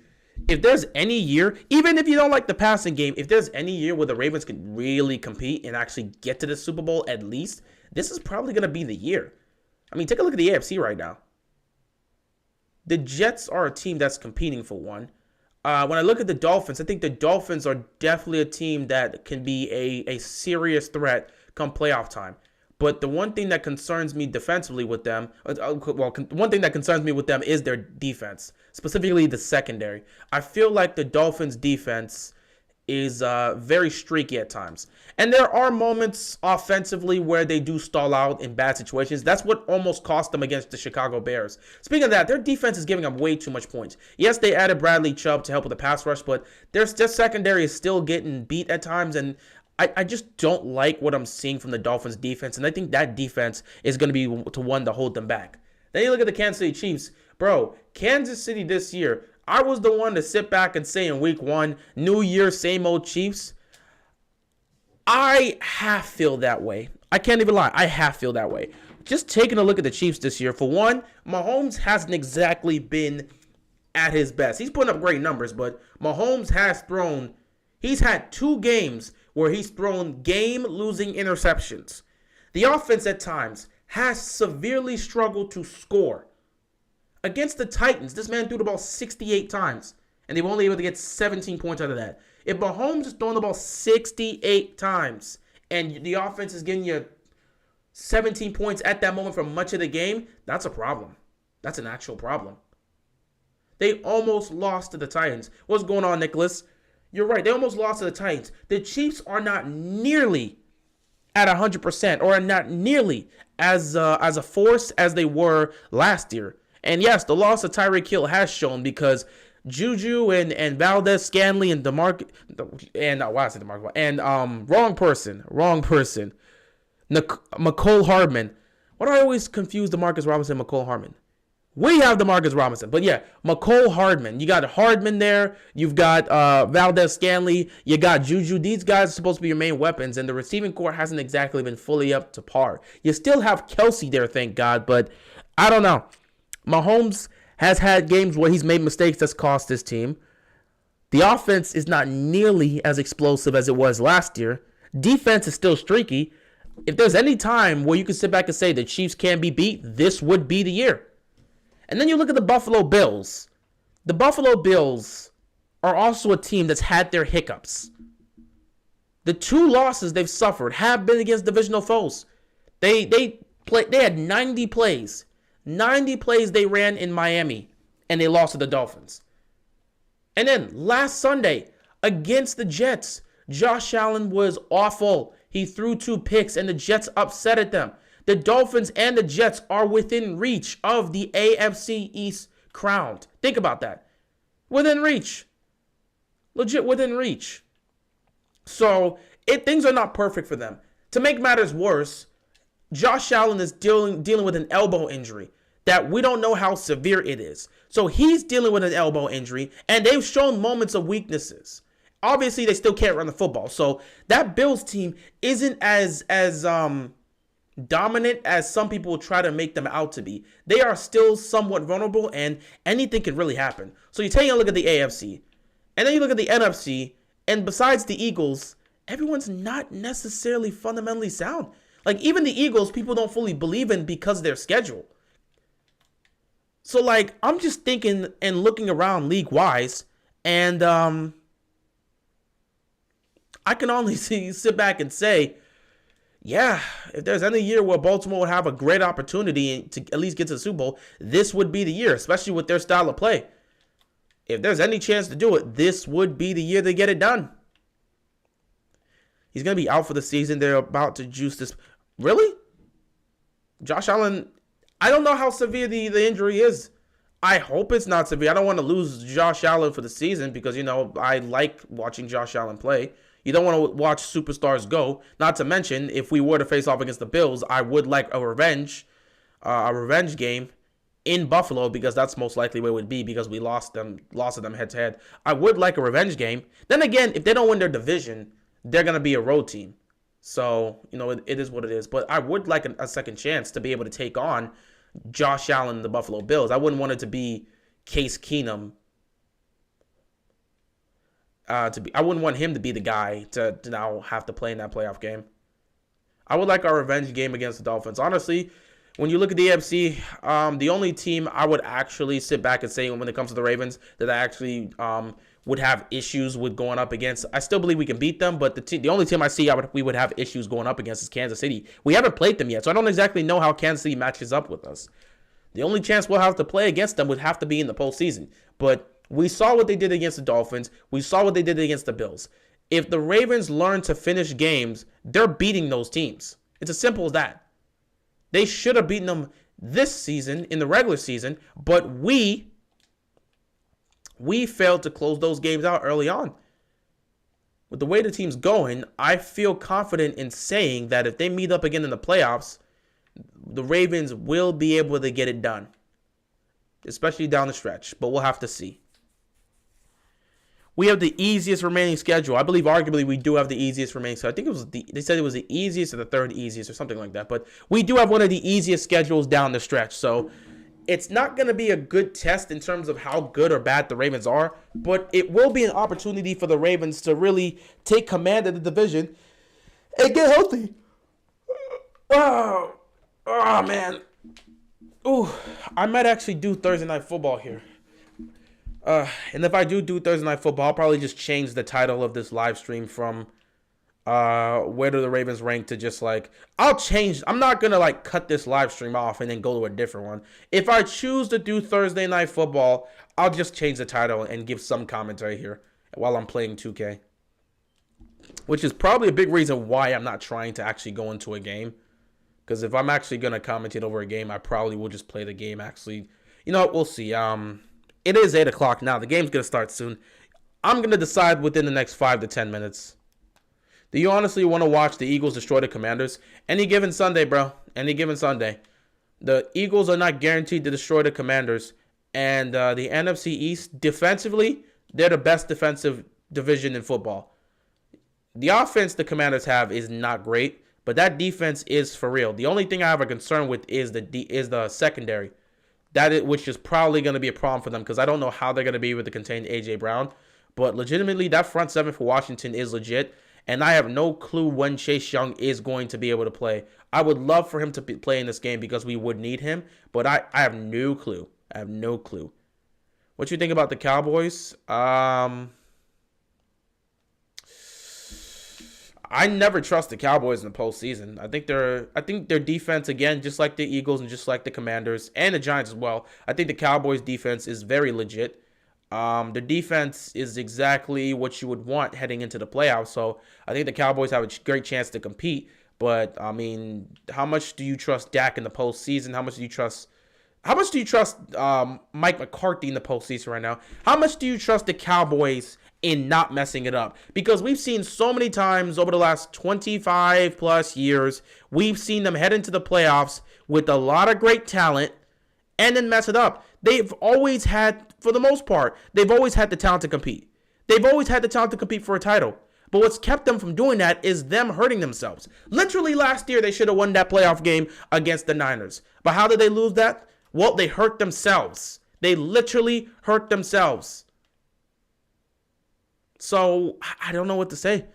if there's any year, even if you don't like the passing game, if there's any year where the Ravens can really compete and actually get to the Super Bowl at least, this is probably going to be the year. I mean, take a look at the AFC right now. The Jets are a team that's competing for one. When I look at the Dolphins, I think the Dolphins are definitely a team that can be a serious threat come playoff time. But the one thing that concerns me defensively with them, one thing that concerns me with them is their defense, specifically the secondary. I feel like the Dolphins' defense is very streaky at times. And there are moments offensively where they do stall out in bad situations. That's what almost cost them against the Chicago Bears. Speaking of that, their defense is giving up way too much points. Yes, they added Bradley Chubb to help with the pass rush, but their secondary is still getting beat at times, and I just don't like what I'm seeing from the Dolphins defense, and I think that defense is going to be the one to hold them back. Then you look at the Kansas City Chiefs. Bro, Kansas City this year, I was the one to sit back and say in week 1, New Year, same old Chiefs. I half feel that way. I can't even lie. I half feel that way. Just taking a look at the Chiefs this year, for one, Mahomes hasn't exactly been at his best. He's putting up great numbers, but Mahomes he's had 2 games where he's thrown game-losing interceptions. The offense at times has severely struggled to score. Against the Titans, this man threw the ball 68 times, and they were only able to get 17 points out of that. If Mahomes is throwing the ball 68 times, and the offense is getting you 17 points at that moment for much of the game, that's a problem. That's an actual problem. They almost lost to the Titans. What's going on, Nicholas? You're right. They almost lost to the Titans. The Chiefs are not nearly at 100%, or not nearly as a force as they were last year. And yes, the loss of Tyreek Hill has shown, because Juju and Valdez Scanley and wrong person. McCole Hardman. Why do I always confuse DeMarcus Robinson and McCole Hardman? We have DeMarcus Robinson, but yeah, McCole Hardman. You got Hardman there. You've got Valdez Scanley. You got Juju. These guys are supposed to be your main weapons, and the receiving core hasn't exactly been fully up to par. You still have Kelsey there, thank God, but I don't know. Mahomes has had games where he's made mistakes that's cost his team. The offense is not nearly as explosive as it was last year. Defense is still streaky. If there's any time where you can sit back and say the Chiefs can be beat, this would be the year. And then you look at the Buffalo Bills. The Buffalo Bills are also a team that's had their hiccups. The 2 losses they've suffered have been against divisional foes. They had 90 plays. 90 plays they ran in Miami, and they lost to the Dolphins. And then last Sunday against the Jets, Josh Allen was awful. He threw 2 picks, and the Jets upset at them. The Dolphins and the Jets are within reach of the AFC East crown. Think about that. Within reach. Legit within reach. So, things are not perfect for them. To make matters worse, Josh Allen is dealing with an elbow injury that we don't know how severe it is. So, he's dealing with an elbow injury, and they've shown moments of weaknesses. Obviously, they still can't run the football. So, that Bills team isn't as dominant as some people try to make them out to be. They are still somewhat vulnerable, and anything can really happen. So you take a look at the AFC, and then you look at the NFC, and besides the Eagles, everyone's not necessarily fundamentally sound. Like, even the Eagles, people don't fully believe in because of their schedule. So, like, I'm just thinking and looking around league-wise, and I can only sit back and say, yeah, if there's any year where Baltimore would have a great opportunity to at least get to the Super Bowl, this would be the year, especially with their style of play. If there's any chance to do it, this would be the year they get it done. He's going to be out for the season. They're about to juice this. Really? Josh Allen, I don't know how severe the injury is. I hope it's not severe. I don't want to lose Josh Allen for the season because, I like watching Josh Allen play. You don't want to watch superstars go. Not to mention, if we were to face off against the Bills, I would like a revenge game in Buffalo because that's most likely where it would be because we lost to them head to head. I would like a revenge game. Then again, if they don't win their division, they're going to be a road team. So, it is what it is. But I would like a second chance to be able to take on Josh Allen and the Buffalo Bills. I wouldn't want it to be Case Keenum. I wouldn't want him to be the guy to now have to play in that playoff game. I would like our revenge game against the Dolphins. Honestly, when you look at the AFC, the only team I would actually sit back and say when it comes to the Ravens that I actually would have issues with going up against, I still believe we can beat them, but the only team I see we would have issues going up against is Kansas City. We haven't played them yet, so I don't exactly know how Kansas City matches up with us. The only chance we'll have to play against them would have to be in the postseason, but we saw what they did against the Dolphins. We saw what they did against the Bills. If the Ravens learn to finish games, they're beating those teams. It's as simple as that. They should have beaten them this season in the regular season, but we failed to close those games out early on. With the way the team's going, I feel confident in saying that if they meet up again in the playoffs, the Ravens will be able to get it done, especially down the stretch, but we'll have to see. We have the easiest remaining schedule. I believe arguably we do have the easiest remaining schedule. I think they said it was the easiest or the third easiest or something like that. But we do have one of the easiest schedules down the stretch. So it's not going to be a good test in terms of how good or bad the Ravens are. But it will be an opportunity for the Ravens to really take command of the division and get healthy. Oh man. Ooh, I might actually do Thursday Night Football here. And if I do Thursday Night Football, I'll probably just change the title of this live stream from where do the Ravens rank to just like, I'll change. I'm not going to like cut this live stream off and then go to a different one. If I choose to do Thursday Night Football, I'll just change the title and give some commentary here while I'm playing 2K. Which is probably a big reason why I'm not trying to actually go into a game. Because if I'm actually going to commentate over a game, I probably will just play the game actually. You know what? We'll see. It is 8 o'clock now. The game's going to start soon. I'm going to decide within the next 5 to 10 minutes. Do you honestly want to watch the Eagles destroy the Commanders? Any given Sunday, bro. Any given Sunday. The Eagles are not guaranteed to destroy the Commanders. And the NFC East, defensively, they're the best defensive division in football. The offense the Commanders have is not great, but that defense is for real. The only thing I have a concern with is the secondary. Which is probably going to be a problem for them because I don't know how they're going to be able to contain A.J. Brown. But legitimately, that front seven for Washington is legit. And I have no clue when Chase Young is going to be able to play. I would love for him to play in this game because we would need him. But I have no clue. I have no clue. What you think about the Cowboys? I never trust the Cowboys in the postseason. I think their defense, again, just like the Eagles and just like the Commanders and the Giants as well, I think the Cowboys' defense is very legit. Their defense is exactly what you would want heading into the playoffs. So I think the Cowboys have a great chance to compete. But, I mean, how much do you trust Dak in the postseason? How much do you trust Mike McCarthy in the postseason right now? How much do you trust the Cowboys in not messing it up? Because we've seen so many times over the last 25 plus years, we've seen them head into the playoffs with a lot of great talent and then mess it up. They've always had, for the most part, they've always had the talent to compete. They've always had the talent to compete for a title. But what's kept them from doing that is them hurting themselves. Literally last year, they should have won that playoff game against the Niners. But how did they lose that? Well, they hurt themselves. They literally hurt themselves. So, I don't know what to say.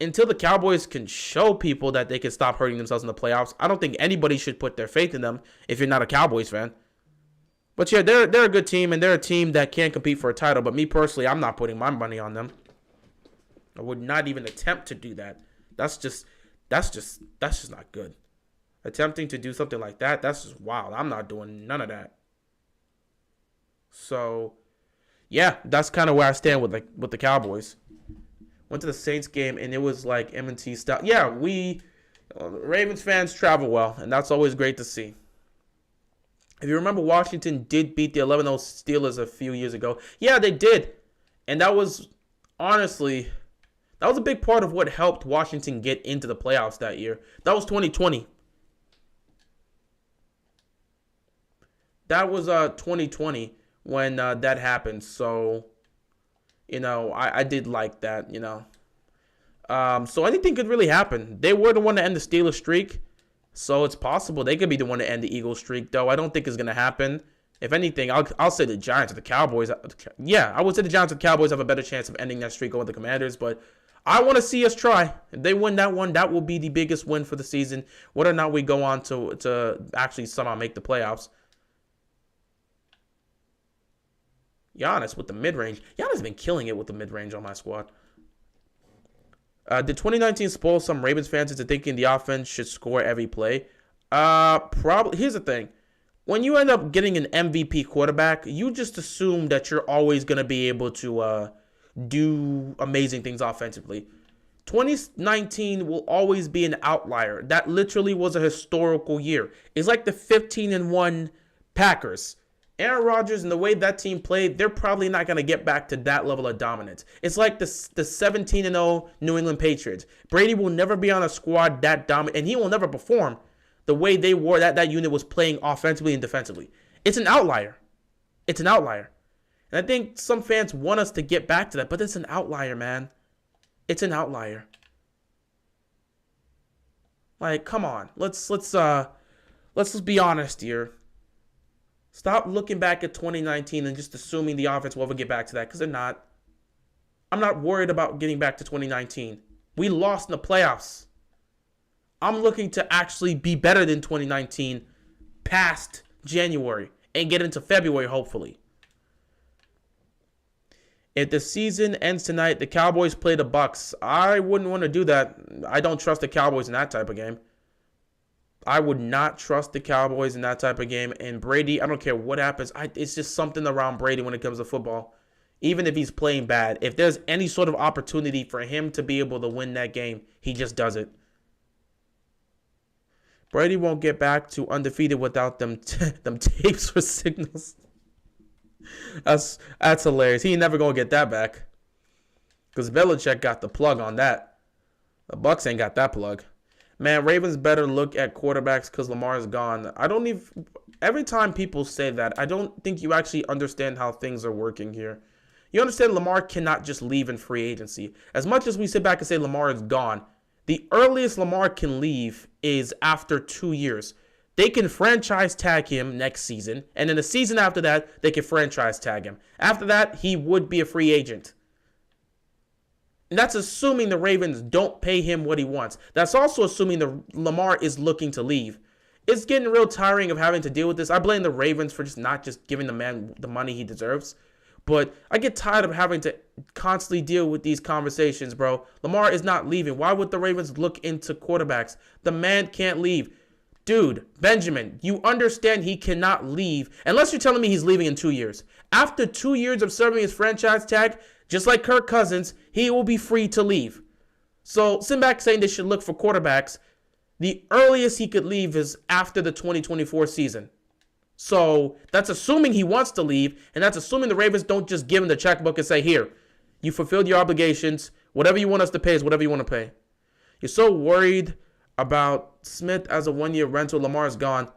Until the Cowboys can show people that they can stop hurting themselves in the playoffs, I don't think anybody should put their faith in them if you're not a Cowboys fan. But yeah, they're a good team, and they're a team that can compete for a title. But me personally, I'm not putting my money on them. I would not even attempt to do that. That's just not good. Attempting to do something like that, that's just wild. I'm not doing none of that. So, yeah, that's kind of where I stand with the Cowboys. Went to the Saints game, and it was like M&T style. Yeah, Ravens fans travel well, and that's always great to see. If you remember, Washington did beat the 11-0 Steelers a few years ago. Yeah, they did. And that was, honestly, that was a big part of what helped Washington get into the playoffs that year. That was 2020. That was 2020 when that happened. So, I did like that, So anything could really happen. They were the one to end the Steelers streak. So it's possible they could be the one to end the Eagles streak, though. I don't think it's going to happen. If anything, I'll say the Giants or the Cowboys. Yeah, I would say the Giants or the Cowboys have a better chance of ending that streak over the Commanders, but I want to see us try. If they win that one, that will be the biggest win for the season, whether or not we go on to actually somehow make the playoffs. Giannis with the mid-range. Giannis has been killing it with the mid-range on my squad. Did 2019 spoil some Ravens fans into thinking the offense should score every play? Probably. Here's the thing. When you end up getting an MVP quarterback, you just assume that you're always going to be able to do amazing things offensively. 2019 will always be an outlier. That literally was a historical year. It's like the 15-1 Packers. Aaron Rodgers and the way that team played, they're probably not going to get back to that level of dominance. It's like the 17-0 New England Patriots. Brady will never be on a squad that dominant, and he will never perform the way they were, that unit was playing offensively and defensively. It's an outlier. It's an outlier. And I think some fans want us to get back to that, but it's an outlier, man. It's an outlier. Like, come on. Let's just be honest here. Stop looking back at 2019 and just assuming the offense will ever get back to that, because they're not. I'm not worried about getting back to 2019. We lost in the playoffs. I'm looking to actually be better than 2019 past January and get into February, hopefully. If the season ends tonight, the Cowboys play the Bucs. I wouldn't want to do that. I don't trust the Cowboys in that type of game. I would not trust the Cowboys in that type of game. And Brady, I don't care what happens. It's just something around Brady when it comes to football. Even if he's playing bad, if there's any sort of opportunity for him to be able to win that game, he just does it. Brady won't get back to undefeated without them tapes or signals. That's hilarious. He ain't never going to get that back. Because Belichick got the plug on that. The Bucs ain't got that plug. Man, Ravens better look at quarterbacks because Lamar is gone. Every time people say that, I don't think you actually understand how things are working here. You understand Lamar cannot just leave in free agency. As much as we sit back and say Lamar is gone, the earliest Lamar can leave is after 2 years. They can franchise tag him next season, and then the season after that, they can franchise tag him. After that, he would be a free agent. And that's assuming the Ravens don't pay him what he wants. That's also assuming Lamar is looking to leave. It's getting real tiring of having to deal with this. I blame the Ravens for not just giving the man the money he deserves. But I get tired of having to constantly deal with these conversations, bro. Lamar is not leaving. Why would the Ravens look into quarterbacks? The man can't leave. Dude, Benjamin, you understand he cannot leave unless you're telling me he's leaving in 2 years. After 2 years of serving his franchise tag, just like Kirk Cousins, he will be free to leave. So, sitting back saying they should look for quarterbacks, the earliest he could leave is after the 2024 season. So, that's assuming he wants to leave, and that's assuming the Ravens don't just give him the checkbook and say, here, you fulfilled your obligations. Whatever you want us to pay is whatever you want to pay. You're so worried about Smith as a one-year rental. Lamar's gone.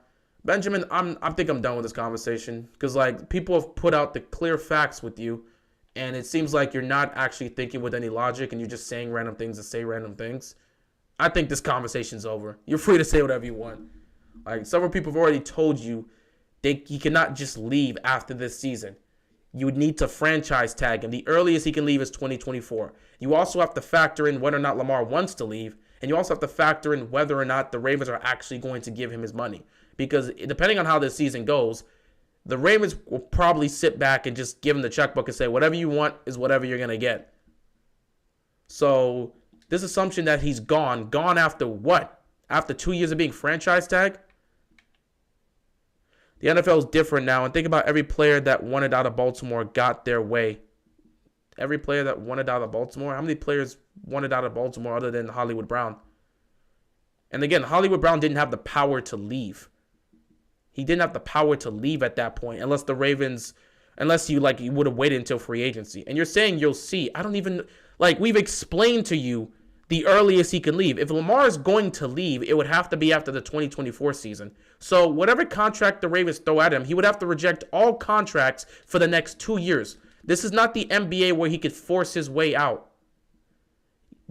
Benjamin, I think I'm done with this conversation because, people have put out the clear facts with you. and it seems like you're not actually thinking with any logic and you're just saying random things to say random things, I think this conversation's over. You're free to say whatever you want. Like, several people have already told you he cannot just leave after this season. You would need to franchise tag him. The earliest he can leave is 2024. You also have to factor in whether or not Lamar wants to leave, and you also have to factor in whether or not the Ravens are actually going to give him his money. Because depending on how this season goes, the Ravens will probably sit back and just give him the checkbook and say, whatever you want is whatever you're going to get. So this assumption that he's gone after what? After 2 years of being franchise tag? The NFL is different now, and think about every player that wanted out of Baltimore got their way. Every player that wanted out of Baltimore, how many players wanted out of Baltimore other than Hollywood Brown? And again, Hollywood Brown didn't have the power to leave. He didn't have the power to leave at that point, unless the Ravens, you would have waited until free agency. And you're saying you'll see. I don't even, we've explained to you the earliest he can leave. If Lamar is going to leave, it would have to be after the 2024 season. So whatever contract the Ravens throw at him, he would have to reject all contracts for the next 2 years. This is not the NBA where he could force his way out.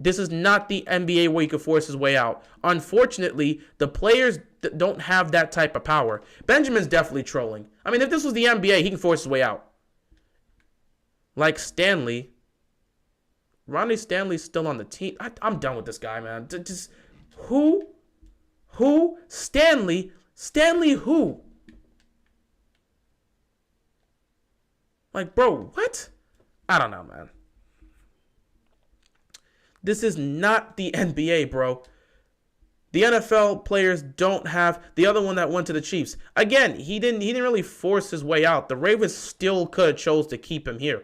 This is not the NBA where he could force his way out. Unfortunately, the players don't have that type of power. Benjamin's definitely trolling. I mean, if this was the NBA, he can force his way out. Like Stanley. Ronnie Stanley's still on the team. I'm done with this guy, man. Just who? Stanley who? Like, bro, what? I don't know, man. This is not the NBA, bro. The NFL players don't have the other one that went to the Chiefs. Again, he didn't really force his way out. The Ravens still could have chose to keep him here.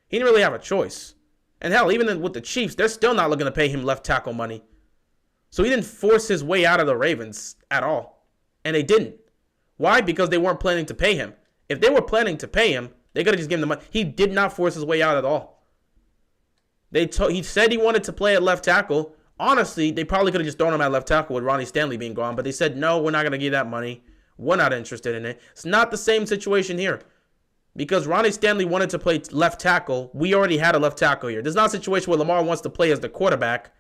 He didn't really have a choice. And hell, even with the Chiefs, they're still not looking to pay him left tackle money. So he didn't force his way out of the Ravens at all. And they didn't. Why? Because they weren't planning to pay him. If they were planning to pay him, they could have just given him the money. He did not force his way out at all. He said he wanted to play at left tackle. Honestly, they probably could have just thrown him at left tackle with Ronnie Stanley being gone. But they said, no, we're not going to give that money. We're not interested in it. It's not the same situation here. Because Ronnie Stanley wanted to play left tackle. We already had a left tackle here. There's not a situation where Lamar wants to play as the quarterback.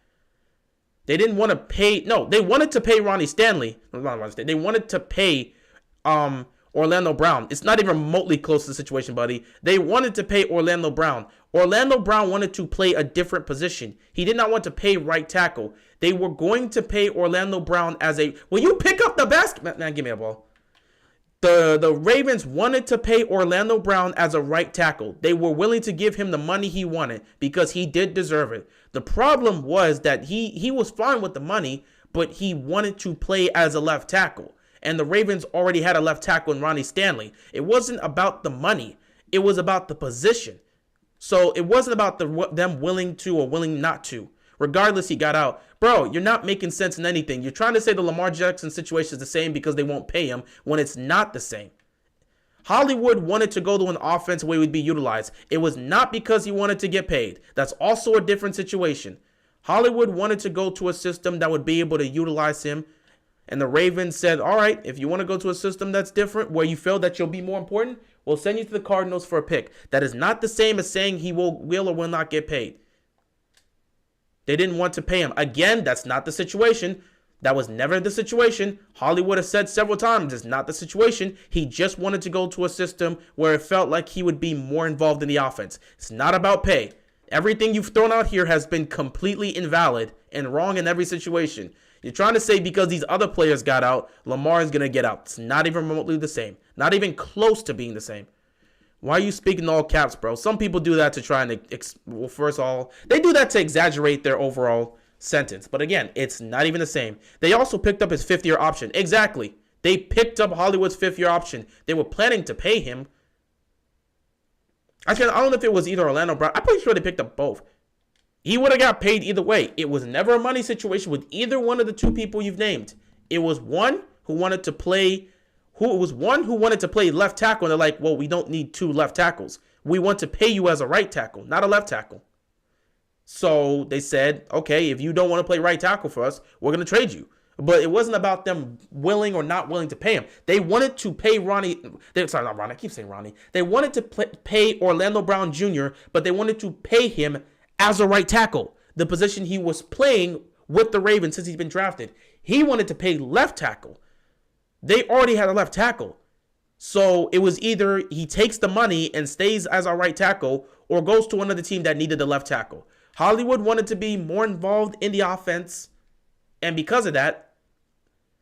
They didn't want to pay. No, they wanted to pay Ronnie Stanley. They wanted to pay Orlando Brown. It's not even remotely close to the situation, buddy. They wanted to pay Orlando Brown. Orlando Brown wanted to play a different position. He did not want to pay right tackle. They were going to pay Orlando Brown as a... Will you pick up the basket? Man, give me a ball. The Ravens wanted to pay Orlando Brown as a right tackle. They were willing to give him the money he wanted because he did deserve it. The problem was that he was fine with the money, but he wanted to play as a left tackle. And the Ravens already had a left tackle in Ronnie Stanley. It wasn't about the money. It was about the position. So it wasn't about them willing to or willing not to. Regardless, he got out. Bro, you're not making sense in anything. You're trying to say the Lamar Jackson situation is the same because they won't pay him when it's not the same. Hollywood wanted to go to an offense where he would be utilized. It was not because he wanted to get paid. That's also a different situation. Hollywood wanted to go to a system that would be able to utilize him. And the Ravens said, all right, if you want to go to a system that's different, where you feel that you'll be more important, we'll send you to the Cardinals for a pick. That is not the same as saying he will or will not get paid. They didn't want to pay him. Again, that's not the situation. That was never the situation. Hollywood has said several times, it's not the situation. He just wanted to go to a system where it felt like he would be more involved in the offense. It's not about pay. Everything you've thrown out here has been completely invalid and wrong in every situation. You're trying to say because these other players got out, Lamar is going to get out. It's not even remotely the same. Not even close to being the same. Why are you speaking in all caps, bro? Some people do that to try and, first of all, they do that to exaggerate their overall sentence. But again, it's not even the same. They also picked up his fifth-year option. Exactly. They picked up Hollywood's fifth-year option. They were planning to pay him. I don't know if it was either Orlando Brown. I'm pretty sure they picked up both. He would have got paid either way. It was never a money situation with either one of the two people you've named. It was one who wanted to play left tackle, and they're like, well, we don't need two left tackles. We want to pay you as a right tackle, not a left tackle. So they said, okay, if you don't want to play right tackle for us, we're going to trade you. But it wasn't about them willing or not willing to pay him. They wanted to pay not Ronnie, I keep saying Ronnie. They wanted to pay Orlando Brown Jr., but they wanted to pay him as a right tackle, the position he was playing with the Ravens since he's been drafted. He wanted to pay left tackle. They already had a left tackle. So it was either he takes the money and stays as our right tackle or goes to another team that needed the left tackle. Hollywood wanted to be more involved in the offense. And because of that,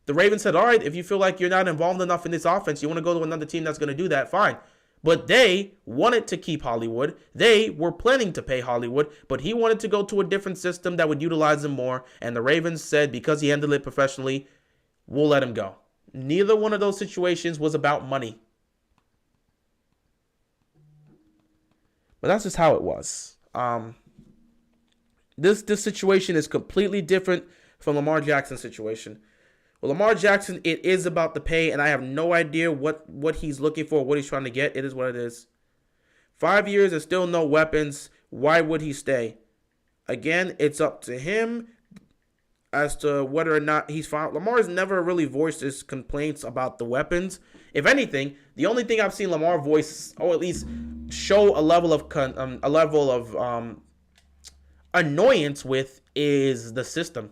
the Ravens said, all right, if you feel like you're not involved enough in this offense, you want to go to another team that's going to do that, fine. But they wanted to keep Hollywood. They were planning to pay Hollywood, but he wanted to go to a different system that would utilize him more. And the Ravens said, because he handled it professionally, we'll let him go. Neither one of those situations was about money. But that's just how it was. This situation is completely different from Lamar Jackson's situation. Well, Lamar Jackson, it is about the pay, and I have no idea what he's looking for, what he's trying to get. It is what it is. 5 years and still no weapons. Why would he stay? Again, it's up to him as to whether or not he's fine. Lamar's never really voiced his complaints about the weapons. If anything, the only thing I've seen Lamar voice, or at least show a level of annoyance with, is the system.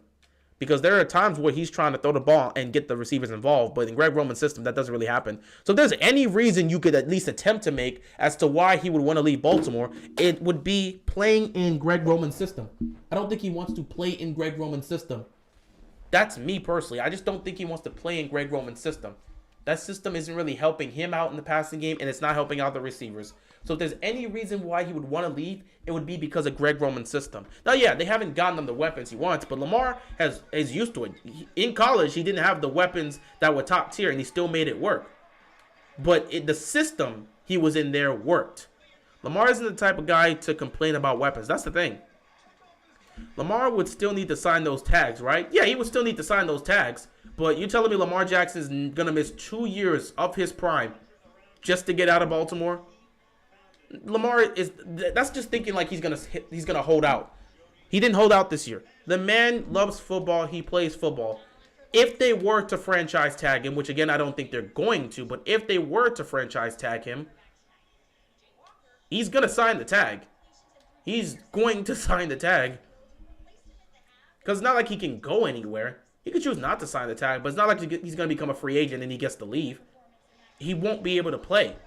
Because there are times where he's trying to throw the ball and get the receivers involved, but in Greg Roman's system, that doesn't really happen. So if there's any reason you could at least attempt to make as to why he would want to leave Baltimore, it would be playing in Greg Roman's system. I don't think he wants to play in Greg Roman's system. That's me personally. I just don't think he wants to play in Greg Roman's system. That system isn't really helping him out in the passing game, and it's not helping out the receivers. So if there's any reason why he would want to leave, it would be because of Greg Roman's system. Now, yeah, they haven't gotten him the weapons he wants, but Lamar is used to it. In college, he didn't have the weapons that were top tier, and he still made it work. But the system he was in there worked. Lamar isn't the type of guy to complain about weapons. That's the thing. Lamar would still need to sign those tags, right? Yeah, he would still need to sign those tags. But you're telling me Lamar Jackson is going to miss 2 years of his prime just to get out of Baltimore? That's just thinking like he's gonna hold out. He didn't hold out this year. The man loves football. He plays football. If they were to franchise tag him, which again I don't think they're going to, but if they were to franchise tag him, he's gonna sign the tag. He's going to sign the tag. Because it's not like he can go anywhere. He could choose not to sign the tag, but it's not like he's going to become a free agent and he gets to leave. He won't be able to play.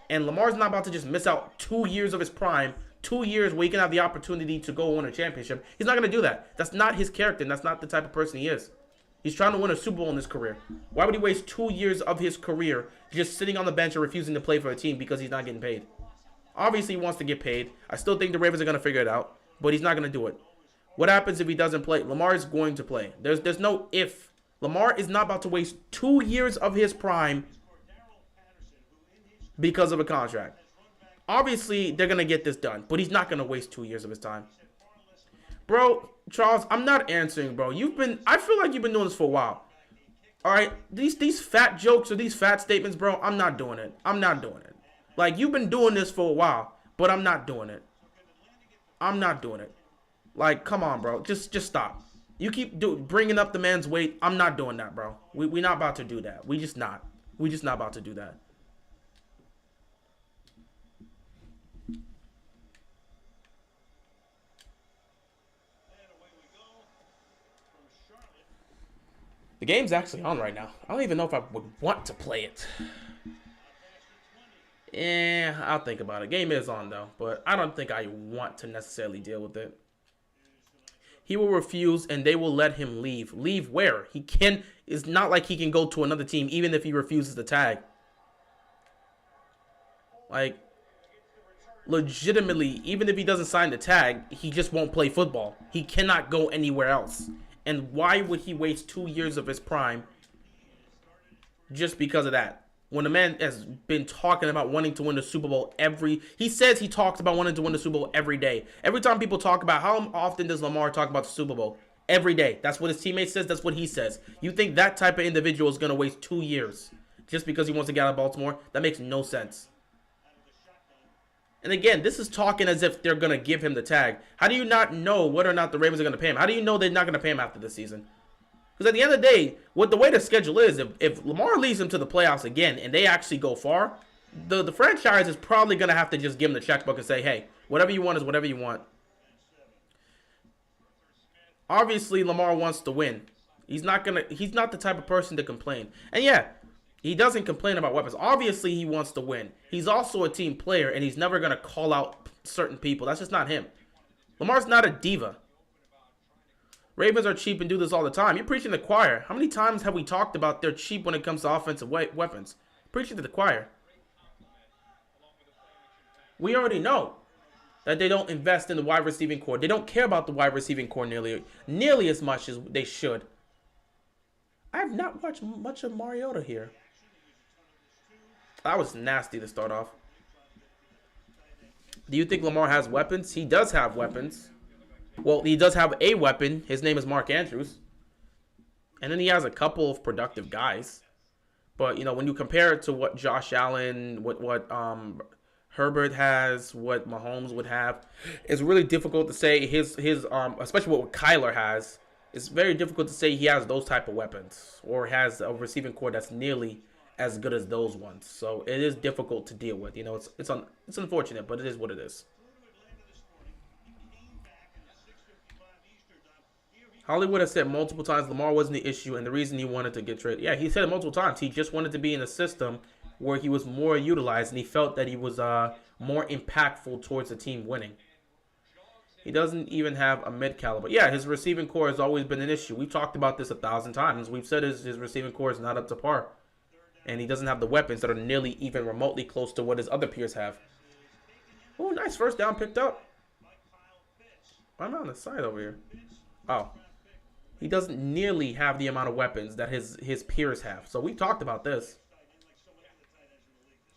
And Lamar's not about to just miss out 2 years of his prime, 2 years where he can have the opportunity to go win a championship. He's not going to do that. That's not his character, and that's not the type of person he is. He's trying to win a Super Bowl in his career. Why would he waste 2 years of his career just sitting on the bench and refusing to play for a team because he's not getting paid? Obviously, he wants to get paid. I still think the Ravens are going to figure it out, but he's not going to do it. What happens if he doesn't play? Lamar is going to play. There's no if. Lamar is not about to waste 2 years of his prime because of a contract. Obviously, they're going to get this done, but he's not going to waste 2 years of his time. Bro, Charles, I'm not answering, bro. I feel like you've been doing this for a while. All right, these fat jokes or these fat statements, bro, I'm not doing it. I'm not doing it. Like, you've been doing this for a while, but I'm not doing it. I'm not doing it. Like, come on, bro. Just stop. You keep bringing up the man's weight. I'm not doing that, bro. We're not about to do that. We just not about to do that. The game's actually on right now. I don't even know if I would want to play it. Yeah, I'll think about it. Game is on, though, but I don't think I want to necessarily deal with it. He will refuse, and they will let him leave. Leave where? It's not like he can go to another team, even if he refuses the tag. Like, legitimately, even if he doesn't sign the tag, he just won't play football. He cannot go anywhere else. And why would he waste 2 years of his prime just because of that? When the man has been talking about wanting to win the Super Bowl he says he talks about wanting to win the Super Bowl every day. Every time people talk about, how often does Lamar talk about the Super Bowl? Every day. That's what his teammate says. That's what he says. You think that type of individual is going to waste 2 years just because he wants to get out of Baltimore? That makes no sense. And again, this is talking as if they're going to give him the tag. How do you not know whether or not the Ravens are going to pay him? How do you know they're not going to pay him after this season? Because at the end of the day, what the way the schedule is, if Lamar leads them to the playoffs again and they actually go far, the franchise is probably going to have to just give him the checkbook and say, hey, whatever you want is whatever you want. Obviously, Lamar wants to win. He's not the type of person to complain. And yeah, he doesn't complain about weapons. Obviously, he wants to win. He's also a team player, and he's never going to call out certain people. That's just not him. Lamar's not a diva. Ravens are cheap and do this all the time. You're preaching to the choir. How many times have we talked about they're cheap when it comes to offensive weapons? Preaching to the choir. We already know that they don't invest in the wide receiving core. They don't care about the wide receiving core nearly as much as they should. I have not watched much of Mariota here. That was nasty to start off. Do you think Lamar has weapons? He does have weapons. Well, he does have a weapon. His name is Mark Andrews. And then he has a couple of productive guys. But, you know, when you compare it to what Josh Allen, what Herbert has, what Mahomes would have, it's really difficult to say especially what Kyler has. It's very difficult to say he has those type of weapons or has a receiving core that's nearly as good as those ones. So it is difficult to deal with. You know, it's unfortunate, but it is what it is. Hollywood has said multiple times Lamar wasn't the issue and the reason he wanted to get traded. Yeah, he said it multiple times. He just wanted to be in a system where he was more utilized and he felt that he was more impactful towards the team winning. He doesn't even have a mid-caliber. Yeah, his receiving core has always been an issue. We've talked about this 1,000 times. We've said his receiving core is not up to par. And he doesn't have the weapons that are nearly even remotely close to what his other peers have. Oh, nice first down picked up. I'm on the side over here. Oh. He doesn't nearly have the amount of weapons that his peers have. So we've talked about this.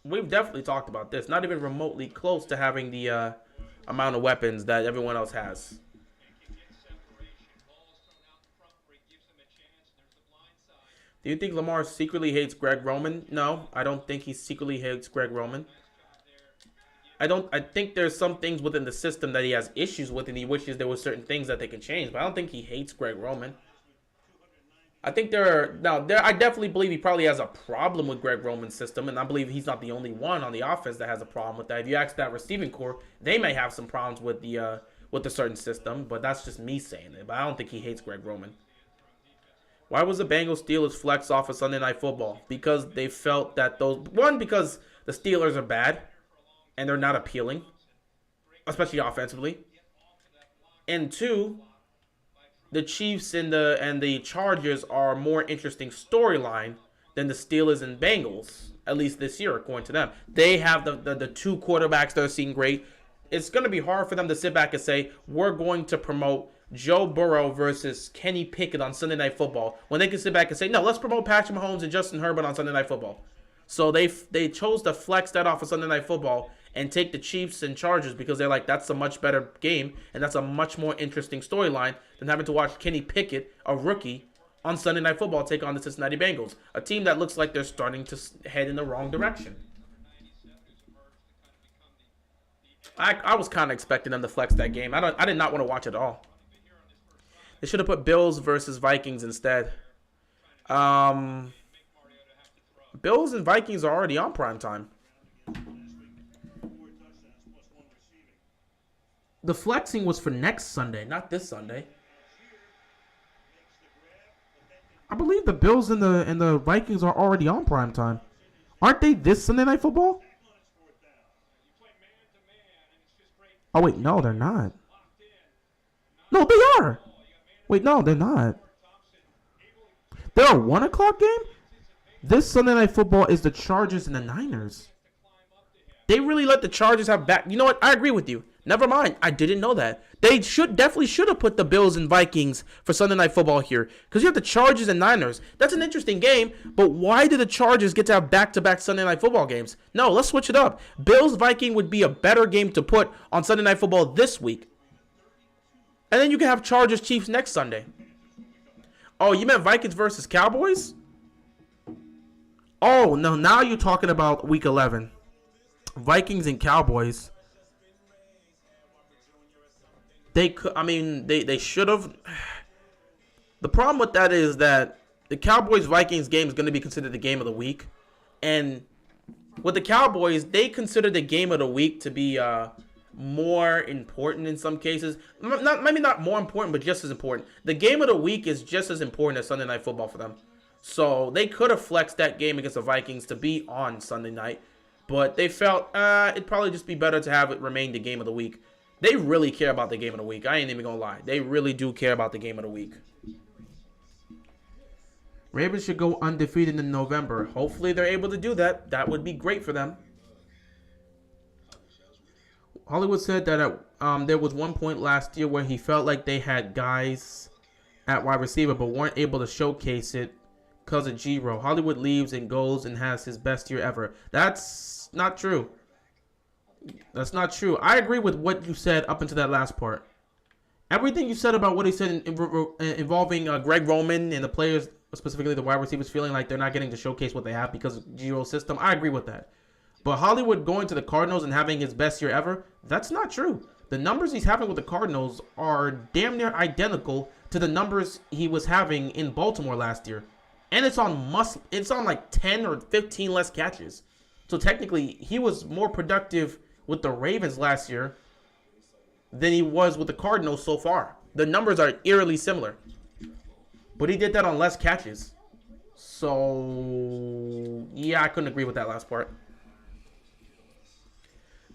We've definitely talked about this. Not even remotely close to having the amount of weapons that everyone else has. Do you think Lamar secretly hates Greg Roman? No, I don't think he secretly hates Greg Roman. I think there's some things within the system that he has issues with and he wishes there were certain things that they can change, but I don't think he hates Greg Roman. I think I definitely believe he probably has a problem with Greg Roman's system, and I believe he's not the only one on the offense that has a problem with that. If you ask that receiving core, they may have some problems with the certain system, but that's just me saying it. But I don't think he hates Greg Roman. Why was the Bengals Steelers flex off of Sunday Night Football? Because they felt that because the Steelers are bad and they're not appealing, especially offensively. And two, the Chiefs and the Chargers are a more interesting storyline than the Steelers and Bengals, at least this year, according to them. They have the two quarterbacks that are seeing great. It's going to be hard for them to sit back and say, we're going to promote Joe Burrow versus Kenny Pickett on Sunday Night Football, when they can sit back and say, no, let's promote Patrick Mahomes and Justin Herbert on Sunday Night Football. So they chose to flex that off of Sunday Night Football and take the Chiefs and Chargers because they're like, that's a much better game and that's a much more interesting storyline than having to watch Kenny Pickett, a rookie, on Sunday Night Football take on the Cincinnati Bengals, a team that looks like they're starting to head in the wrong direction. I was kind of expecting them to flex that game. I did not want to watch it at all. They should have put Bills versus Vikings instead. Bills and Vikings are already on primetime. The flexing was for next Sunday, not this Sunday. I believe the Bills and the Vikings are already on primetime. Aren't they this Sunday Night Football? Oh, wait, no, they're not. No, they are. Wait, no, they're not. They're a 1 o'clock game? This Sunday Night Football is the Chargers and the Niners. They really let the Chargers have back. You know what? I agree with you. Never mind. I didn't know that. They definitely should have put the Bills and Vikings for Sunday Night Football here. Because you have the Chargers and Niners. That's an interesting game. But why do the Chargers get to have back-to-back Sunday Night Football games? No, let's switch it up. Bills-Viking would be a better game to put on Sunday Night Football this week. And then you can have Chargers-Chiefs next Sunday. Oh, you meant Vikings versus Cowboys? Oh, no, now you're talking about Week 11. Vikings and Cowboys. They should have. The problem with that is that the Cowboys-Vikings game is going to be considered the game of the week. And with the Cowboys, they consider the game of the week to be more important in some cases. Maybe not more important, but just as important. The game of the week is just as important as Sunday Night Football for them. So they could have flexed that game against the Vikings to be on Sunday night. But they felt it'd probably just be better to have it remain the game of the week. They really care about the game of the week. I ain't even going to lie. They really do care about the game of the week. Ravens should go undefeated in November. Hopefully they're able to do that. That would be great for them. Hollywood said that there was one point last year where he felt like they had guys at wide receiver but weren't able to showcase it because of Giro. Hollywood leaves and goes and has his best year ever. That's not true. That's not true. I agree with what you said up until that last part. Everything you said about what he said involving Greg Roman and the players, specifically the wide receivers, feeling like they're not getting to showcase what they have because of Giro's system, I agree with that. But Hollywood going to the Cardinals and having his best year ever, that's not true. The numbers he's having with the Cardinals are damn near identical to the numbers he was having in Baltimore last year. And it's on like 10 or 15 less catches. So technically, he was more productive with the Ravens last year than he was with the Cardinals so far. The numbers are eerily similar. But he did that on less catches. So, yeah, I couldn't agree with that last part.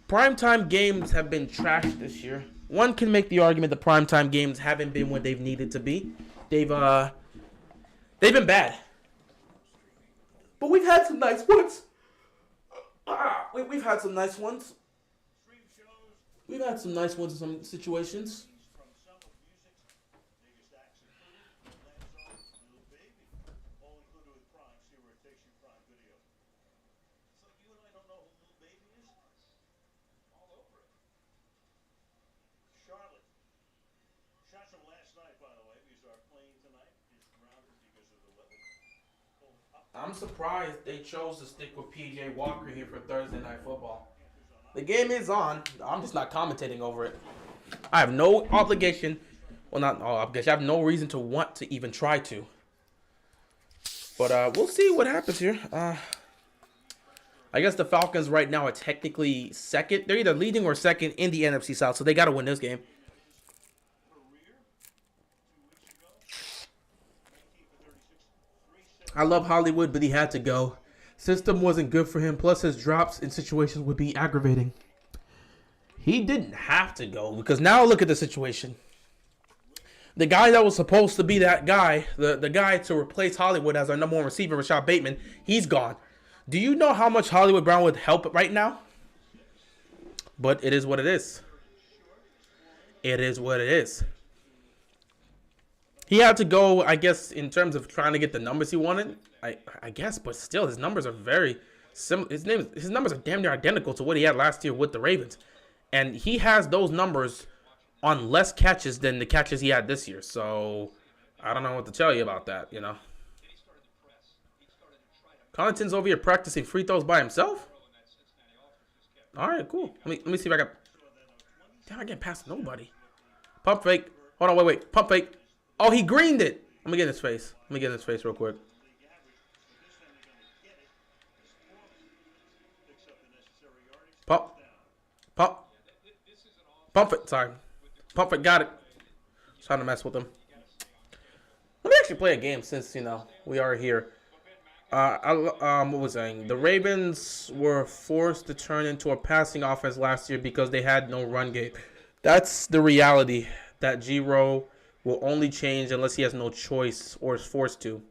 Primetime games have been trashed this year. One can make the argument that primetime games haven't been what they've needed to be. They've been bad. But we've had some nice ones. We've had some nice ones. We've had some nice ones in some situations. I'm surprised they chose to stick with P.J. Walker here for Thursday Night Football. The game is on. I'm just not commentating over it. I have no obligation. Well, not no obligation. I have no reason to want to even try to. But we'll see what happens here. I guess the Falcons right now are technically second. They're either leading or second in the NFC South, so they got to win this game. I love Hollywood, but he had to go. System wasn't good for him, plus his drops in situations would be aggravating. He didn't have to go, because now look at the situation. The guy that was supposed to be that guy, the guy to replace Hollywood as our number one receiver, Rashad Bateman, he's gone. Do you know how much Hollywood Brown would help right now? But it is what it is. It is what it is. He had to go, I guess, in terms of trying to get the numbers he wanted. I guess, but still, his numbers are very similar. His numbers are damn near identical to what he had last year with the Ravens, and he has those numbers on less catches than the catches he had this year. So I don't know what to tell you about that. You know, Connaughton's over here practicing free throws by himself. All right, cool. Let me see if I got. Damn, I can't pass nobody. Pump fake. Hold on, wait. Pump fake. Oh, he greened it. Let me get in his face. Let me get in his face real quick. Pump. Pump it. Sorry. Pump it. Got it. Trying to mess with him. Let me actually play a game since, we are here. What was I saying? The Ravens were forced to turn into a passing offense last year because they had no run game. That's the reality. That Giro will only change unless he has no choice or is forced to.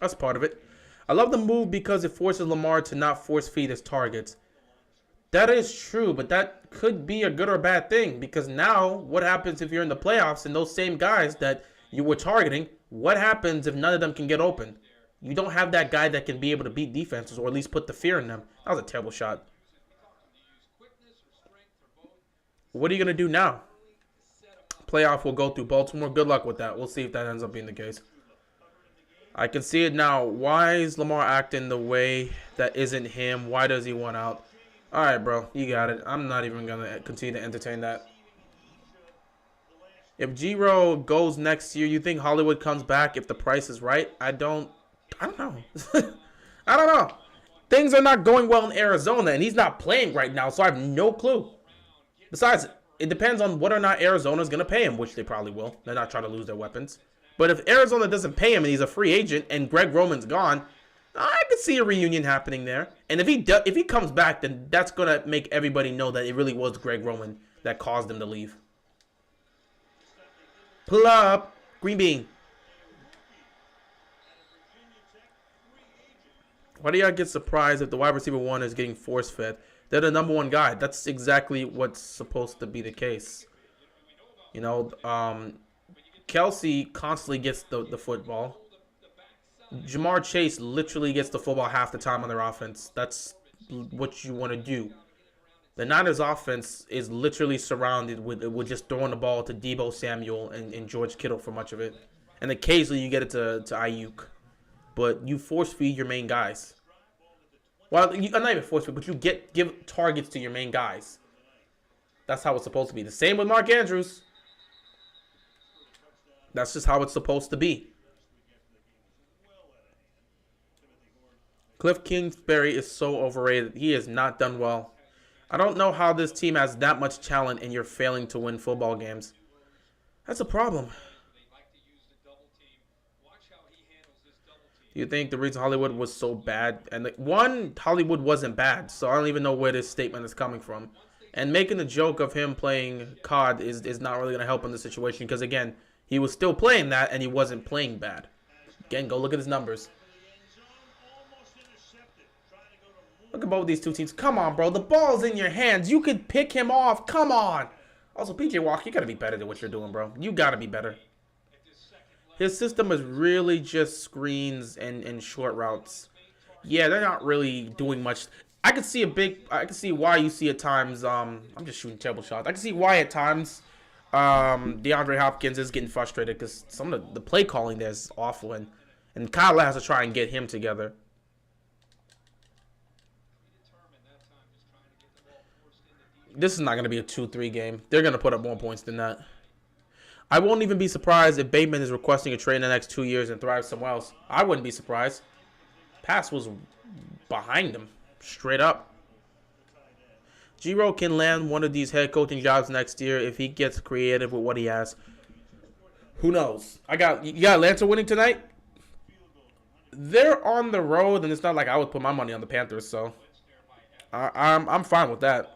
That's part of it. I love the move because it forces Lamar to not force feed his targets. That is true, but that could be a good or bad thing because now what happens if you're in the playoffs and those same guys that you were targeting, what happens if none of them can get open? You don't have that guy that can be able to beat defenses or at least put the fear in them. That was a terrible shot. What are you going to do now? Playoff will go through Baltimore. Good luck with that. We'll see if that ends up being the case. I can see it now. Why is Lamar acting the way that isn't him? Why does he want out? All right, bro. You got it. I'm not even going to continue to entertain that. If Giro goes next year, you think Hollywood comes back if the price is right? I don't know. I don't know. Things are not going well in Arizona, and he's not playing right now, so I have no clue. Besides, it depends on whether or not Arizona's going to pay him, which they probably will. They're not trying to lose their weapons. But if Arizona doesn't pay him and he's a free agent and Greg Roman's gone, I could see a reunion happening there. And if he comes back, then that's going to make everybody know that it really was Greg Roman that caused him to leave. Pull up. Green bean. Why do y'all get surprised if the wide receiver one is getting force fed? They're the number one guy. That's exactly what's supposed to be the case. You know, Kelsey constantly gets the football. Jamar Chase literally gets the football half the time on their offense. That's what you want to do. The Niners offense is literally surrounded with just throwing the ball to Deebo Samuel and George Kittle for much of it. And occasionally you get it to Ayuk. But you force feed your main guys. Well, not even force feed, but you give targets to your main guys. That's how it's supposed to be. The same with Mark Andrews. That's just how it's supposed to be. Cliff Kingsbury is so overrated. He has not done well. I don't know how this team has that much talent and you're failing to win football games. That's a problem. Do you think the reason Hollywood was so bad? And Hollywood wasn't bad, so I don't even know where this statement is coming from. And making the joke of him playing COD is not really going to help in the situation because, again, he was still playing that and he wasn't playing bad. Again, go look at his numbers. Look at both these two teams. Come on, bro. The ball's in your hands. You could pick him off. Come on. Also, PJ Walker, you got to be better than what you're doing, bro. You got to be better. His system is really just screens and short routes. Yeah, they're not really doing much. I can see why you see at times. I'm just shooting terrible shots. I can see why at times DeAndre Hopkins is getting frustrated because some of the play calling there is awful, and Kyle has to try and get him together. This is not going to be a 2-3 game. They're going to put up more points than that. I won't even be surprised if Bateman is requesting a trade in the next 2 years and thrives somewhere else. I wouldn't be surprised. Pass was behind him, straight up. Giro can land one of these head coaching jobs next year if he gets creative with what he has. Who knows? You got Atlanta winning tonight? They're on the road, and it's not like I would put my money on the Panthers, so I'm fine with that.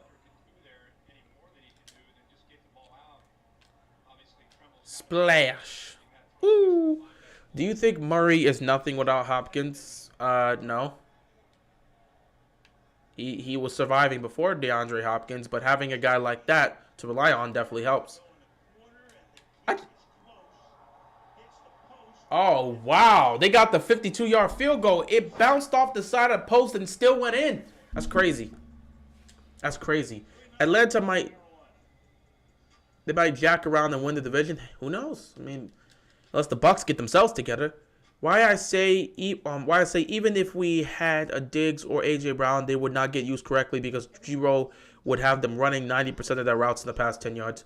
Splash. Woo. Do you think Murray is nothing without Hopkins? No. He was surviving before DeAndre Hopkins, but having a guy like that to rely on definitely helps. Oh, wow. They got the 52-yard field goal. It bounced off the side of the post and still went in. That's crazy. That's crazy. Atlanta might jack around and win the division. Who knows? I mean, unless the Bucks get themselves together. Why I say even if we had a Diggs or AJ Brown, they would not get used correctly because Giro would have them running 90% of their routes in the past 10 yards.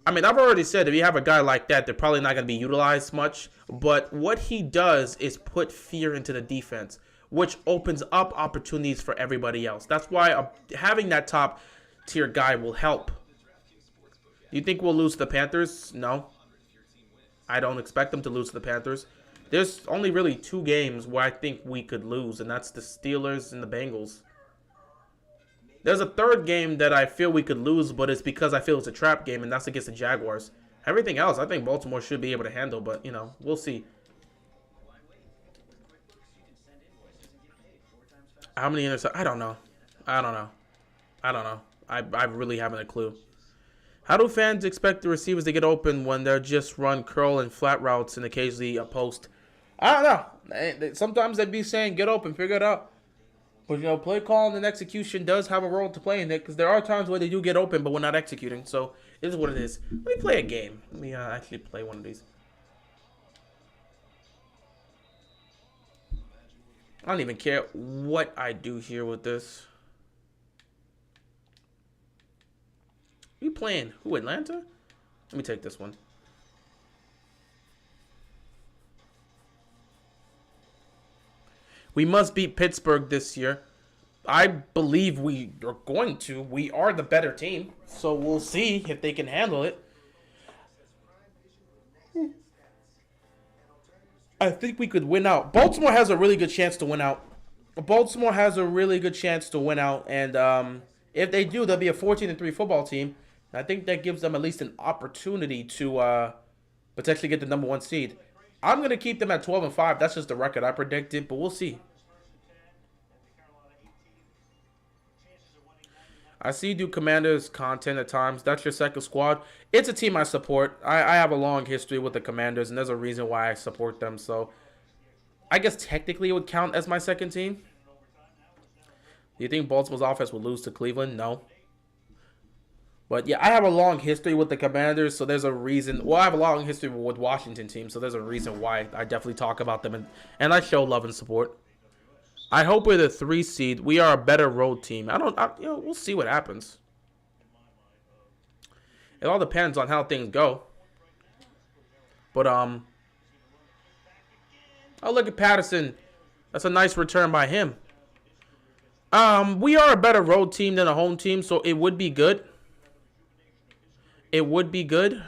I mean, I've already said if you have a guy like that, they're probably not going to be utilized much. But what he does is put fear into the defense, which opens up opportunities for everybody else. That's why having that top tier guy will help. Do you think we'll lose to the Panthers? No. I don't expect them to lose to the Panthers. There's only really 2 games where I think we could lose, and that's the Steelers and the Bengals. There's a third game that I feel we could lose, but it's because I feel it's a trap game, and that's against the Jaguars. Everything else, I think Baltimore should be able to handle, but, you know, we'll see. How many interceptions? I don't know. I really haven't a clue. How do fans expect the receivers to get open when they're just run curl and flat routes and occasionally a post? I don't know. Sometimes they'd be saying, get open, figure it out. But, you know, play calling and execution does have a role to play in it because there are times where they do get open, but we're not executing. So, it is what it is. Let me play a game. Let me actually play one of these. I don't even care what I do here with this. We playing who? Atlanta? Let me take this one. We must beat Pittsburgh this year. I believe we are going to. We are the better team. So we'll see if they can handle it. I think we could win out. Baltimore has a really good chance to win out. Baltimore has a really good chance to win out. And if they do, they'll be a 14-3 football team. I think that gives them at least an opportunity to potentially get the number 1 seed. I'm going to keep them at 12-5. That's just the record I predicted, but we'll see. I see you do Commanders content at times. That's your second squad. It's a team I support. I have a long history with the Commanders, and there's a reason why I support them. So I guess technically it would count as my second team. Do you think Baltimore's offense will lose to Cleveland? No. But yeah, I have a long history with the Commanders, so there's a reason. Well, I have a long history with Washington teams, so there's a reason why I definitely talk about them, and I show love and support. I hope we're the 3 seed. We are a better road team. We'll see what happens. It all depends on how things go. But oh, look at Patterson. That's a nice return by him. We are a better road team than a home team, so it would be good. It would be good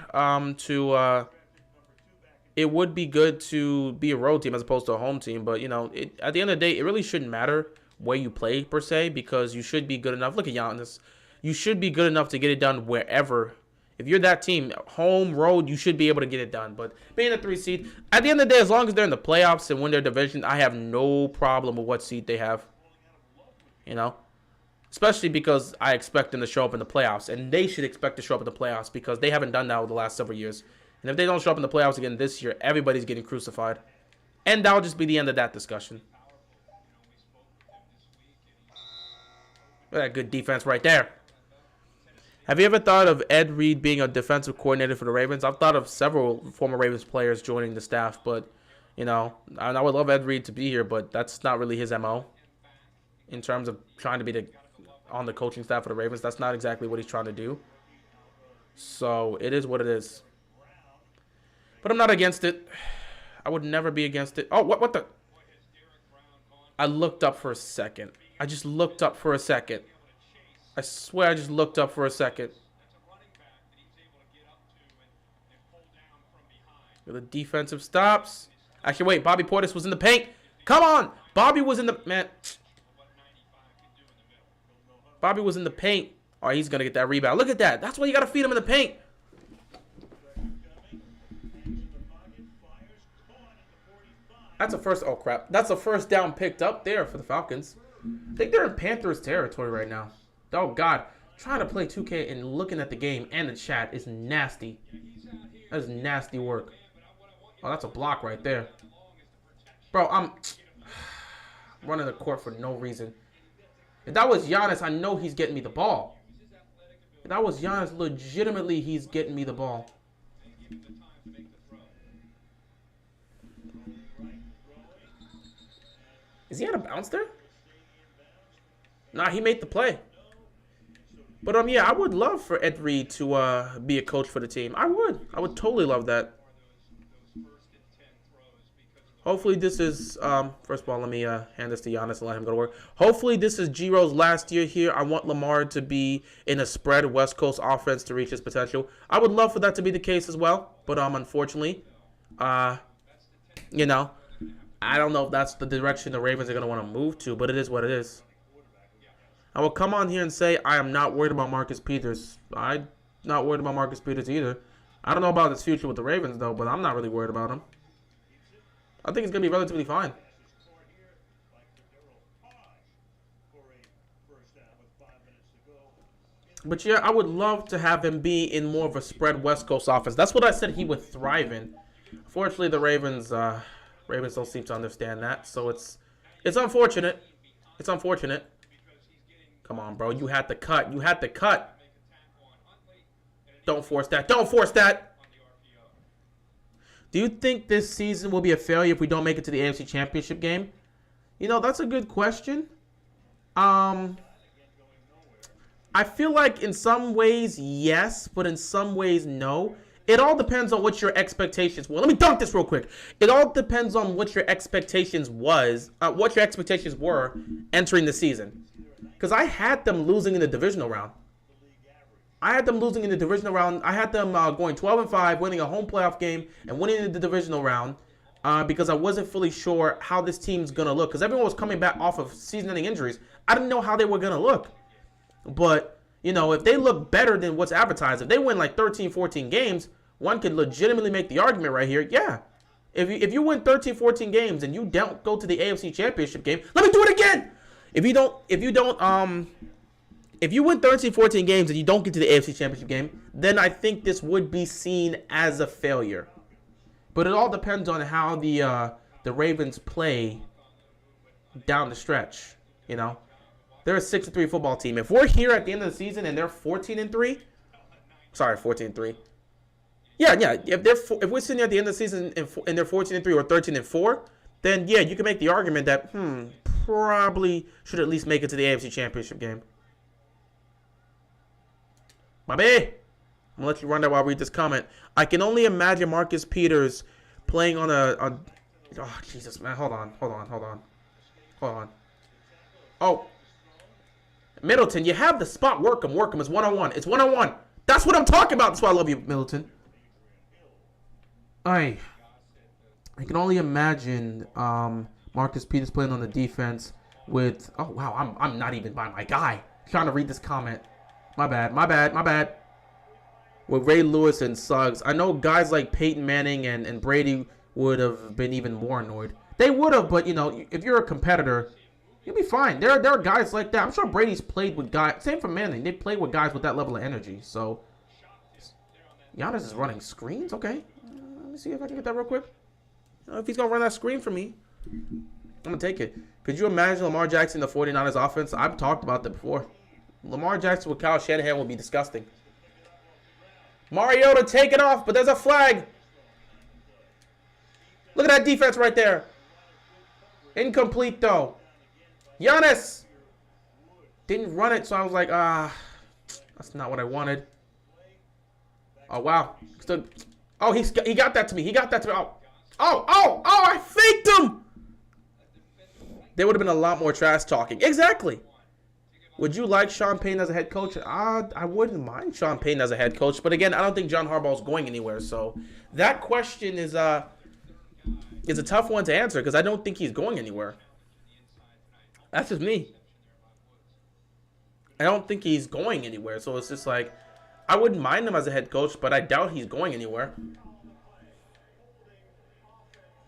it would be good to be a road team as opposed to a home team. But, at the end of the day, it really shouldn't matter where you play, per se, because you should be good enough. Look at Giannis. You should be good enough to get it done wherever. If you're that team, home, road, you should be able to get it done. But being a 3 seed, at the end of the day, as long as they're in the playoffs and win their division, I have no problem with what seed they have. Especially because I expect them to show up in the playoffs. And they should expect to show up in the playoffs because they haven't done that over the last several years. And if they don't show up in the playoffs again this year, everybody's getting crucified. And that'll just be the end of that discussion. Look at that good defense right there. Have you ever thought of Ed Reed being a defensive coordinator for the Ravens? I've thought of several former Ravens players joining the staff, but, I would love Ed Reed to be here, but that's not really his MO. In terms of trying to be on the coaching staff for the Ravens, that's not exactly what he's trying to do. So, it is what it is. But I'm not against it. I would never be against it. Oh, what the? I looked up for a second. I just looked up for a second. I swear I just looked up for a second. The defensive stops. Actually, wait. Bobby Portis was in the paint. Come on. Bobby was in the... Man. Bobby was in the paint. Oh, he's going to get that rebound. Look at that. That's why you got to feed him in the paint. That's a first... Oh, crap. That's a first down picked up there for the Falcons. I think they're in Panthers territory right now. Oh, God. Trying to play 2K and looking at the game and the chat is nasty. That is nasty work. Oh, that's a block right there. Bro, I'm running the court for no reason. If that was Giannis, I know he's getting me the ball. If that was Giannis, legitimately, he's getting me the ball. Is he out of bounds there? Nah, he made the play. But, yeah, I would love for Ed Reed to be a coach for the team. I would. I would totally love that. Hopefully this is, first of all, let me hand this to Giannis and let him go to work. Hopefully this is Giro's last year here. I want Lamar to be in a spread West Coast offense to reach his potential. I would love for that to be the case as well. But, unfortunately, I don't know if that's the direction the Ravens are going to want to move to, but it is what it is. I will come on here and say I am not worried about Marcus Peters. I'm not worried about Marcus Peters either. I don't know about his future with the Ravens, though, but I'm not really worried about him. I think it's going to be relatively fine. But, yeah, I would love to have him be in more of a spread West Coast offense. That's what I said he would thrive in. Fortunately, the Ravens don't seem to understand that, so it's unfortunate. It's unfortunate. Come on, bro. You had to cut. You had to cut. Don't force that. Don't force that. Do you think this season will be a failure if we don't make it to the AFC Championship game? That's a good question. I feel like in some ways, yes, but in some ways, no. It all depends on what your expectations were. Let me dunk this real quick. It all depends on what your expectations were entering the season. Because I had them losing in the divisional round. I had them going 12-5, winning a home playoff game, and winning the divisional round. Because I wasn't fully sure how this team's going to look. Because everyone was coming back off of season-ending injuries. I didn't know how they were going to look. But, you know, if they look better than what's advertised, if they win like 13, 14 games, one could legitimately make the argument right here. Yeah. If you win 13, 14 games and you don't go to the AFC Championship game, let me do it again. If you win 13, 14 games and you don't get to the AFC Championship game, then I think this would be seen as a failure. But it all depends on how the Ravens play down the stretch. You know, they're a 6-3 football team. If we're here at the end of the season and they're 14-3, sorry, 14-3. Yeah. If we're sitting at the end of the season and they're 14-3 or 13-4, then yeah, you can make the argument that probably should at least make it to the AFC Championship game. Bobby, I'm gonna let you run that while I read this comment. I can only imagine Marcus Peters playing on oh Jesus, man, hold on. Oh, Middleton, you have the spot. Work him. It's one-on-one. It's one-on-one. That's what I'm talking about. That's why I love you, Middleton. I can only imagine Marcus Peters playing on the defense with. Oh wow, I'm not even by my guy. Trying to read this comment. My bad. With Ray Lewis and Suggs, I know guys like Peyton Manning and Brady would have been even more annoyed. They would have, but you know, if you're a competitor, you'll be fine. There are guys like that. I'm sure Brady's played with guys. Same for Manning. They played with guys with that level of energy. So Giannis is running screens. Okay, let me see if I can get that real quick. If he's gonna run that screen for me, I'm gonna take it. Could you imagine Lamar Jackson in the 49ers offense? I've talked about that before. Lamar Jackson with Kyle Shanahan would be disgusting. Mariota, take it off, but there's a flag. Look at that defense right there. Incomplete, though. Giannis didn't run it, so I was like, that's not what I wanted. Oh, wow. Oh, he got that to me. Oh, I faked him. There would have been a lot more trash talking. Exactly. Would you like Sean Payton as a head coach? I wouldn't mind Sean Payton as a head coach. But again, I don't think John Harbaugh is going anywhere. So that question is a tough one to answer because I don't think he's going anywhere. That's just me. I don't think he's going anywhere. So it's just like, I wouldn't mind him as a head coach, but I doubt he's going anywhere.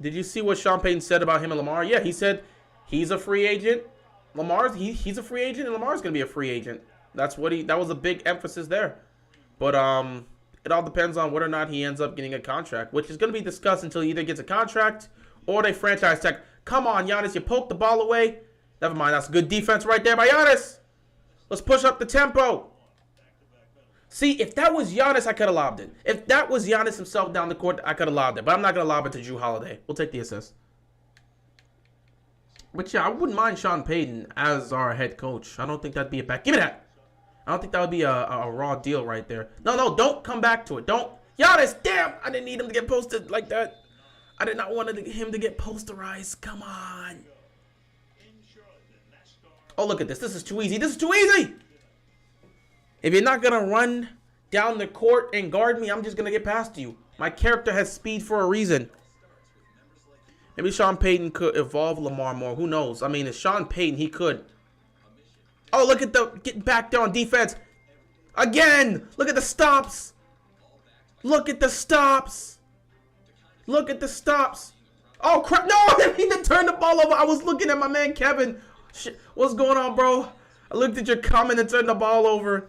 Did you see what Sean Payton said about him and Lamar? Yeah, he said he's a free agent. He's a free agent and Lamar's going to be a free agent. That was a big emphasis there. But it all depends on whether or not he ends up getting a contract, which is going to be discussed until he either gets a contract or they franchise tag. Come on, Giannis, you poked the ball away. Never mind, that's good defense right there by Giannis. Let's push up the tempo. See, if that was Giannis, I could have lobbed it. If that was Giannis himself down the court, I could have lobbed it. But I'm not going to lob it to Jrue Holiday. We'll take the assist. But yeah, I wouldn't mind Sean Payton as our head coach. I don't think that'd be a back. Give me that. I don't think that would be a raw deal right there. No, don't come back to it. Don't. Giannis, damn. I didn't need him to get posted like that. I did not want him to get posterized. Come on. Oh, look at this. This is too easy. If you're not going to run down the court and guard me, I'm just going to get past you. My character has speed for a reason. Maybe Sean Payton could evolve Lamar more. Who knows? I mean, it's Sean Payton. He could. Oh, look at getting back there on defense. Again. Look at the stops. Look at the stops. Oh, crap. No, I didn't mean to turn the ball over. I was looking at my man, Kevin. Shit. What's going on, bro? I looked at your comment and turned the ball over.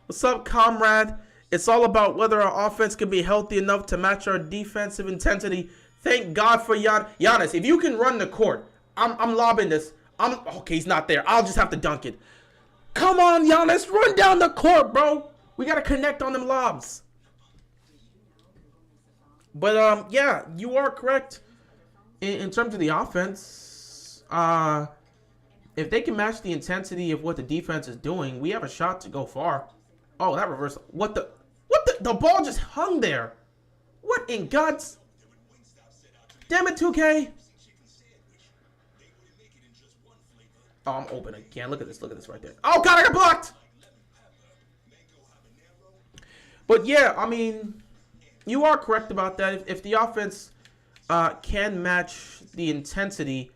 What's up, comrade? It's all about whether our offense can be healthy enough to match our defensive intensity. Thank God for Giannis. If you can run the court, I'm lobbing this. Okay, he's not there. I'll just have to dunk it. Come on, Giannis. Run down the court, bro. We got to connect on them lobs. But, yeah, you are correct. In terms of the offense, if they can match the intensity of what the defense is doing, we have a shot to go far. Oh, that reversal. What the the ball just hung there. What in God's... Damn it, 2K. Oh, I'm open again. Look at this right there. Oh, God, I got blocked. But, yeah, I mean, you are correct about that. If the offense can match the intensity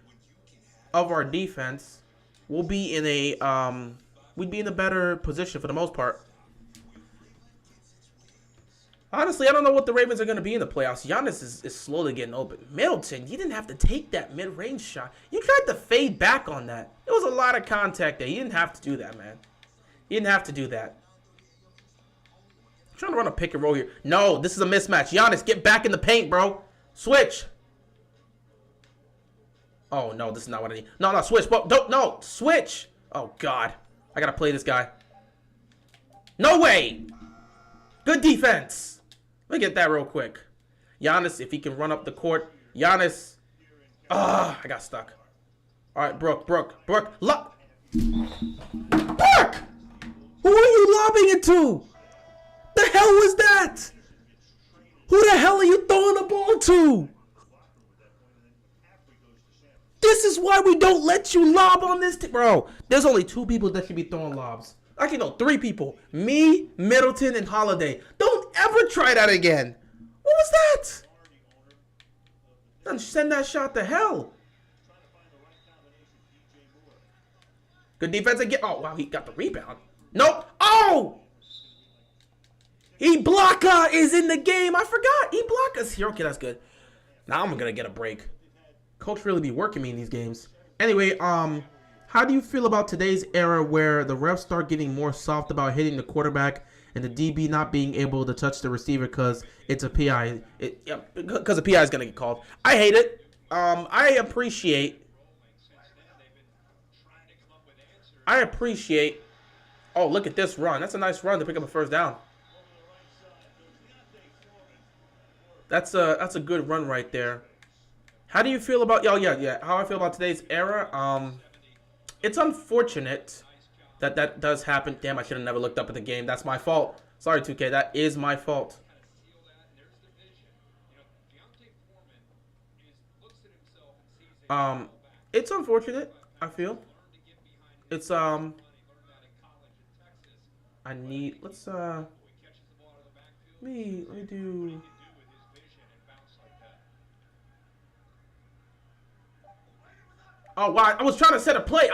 of our defense, we'll be in a we'd be in a better position for the most part. Honestly, I don't know what the Ravens are going to be in the playoffs. Giannis is slowly getting open. Middleton, you didn't have to take that mid-range shot. You tried to fade back on that. It was a lot of contact there. You didn't have to do that, man. You didn't have to do that. I'm trying to run a pick and roll here. No, this is a mismatch. Giannis, get back in the paint, bro. Switch. Oh, no, this is not what I need. No, switch. No, switch. Oh, God. I got to play this guy. No way. Good defense. Let me get that real quick. Giannis, if he can run up the court. Giannis. I got stuck. All right, Brooke. Brooke. Who are you lobbing it to? The hell was that? Who the hell are you throwing the ball to? This is why we don't let you lob on this team. Bro, there's only 2 people that should be throwing lobs. Actually, no, 3 people. Me, Middleton, and Holiday. Don't ever try that again. What was that? Then send that shot to hell. Good defense again. Oh, wow, he got the rebound. Nope. Oh! Ibaka is in the game. I forgot. Ibaka's here. Okay, that's good. Now I'm going to get a break. Coach really be working me in these games. Anyway, how do you feel about today's era where the refs start getting more soft about hitting the quarterback and the DB not being able to touch the receiver because it's a PI? Because a PI is going to get called. I hate it. I appreciate. Oh, look at this run. That's a nice run to pick up a first down. That's a good run right there. How do you feel about... Oh, yeah. How I feel about today's era? It's unfortunate that does happen. Damn, I should have never looked up at the game. That's my fault. Sorry, 2K. That is my fault. It's unfortunate, I feel. It's, I need... Let's, let me do... Oh, wow. I was trying to set a play.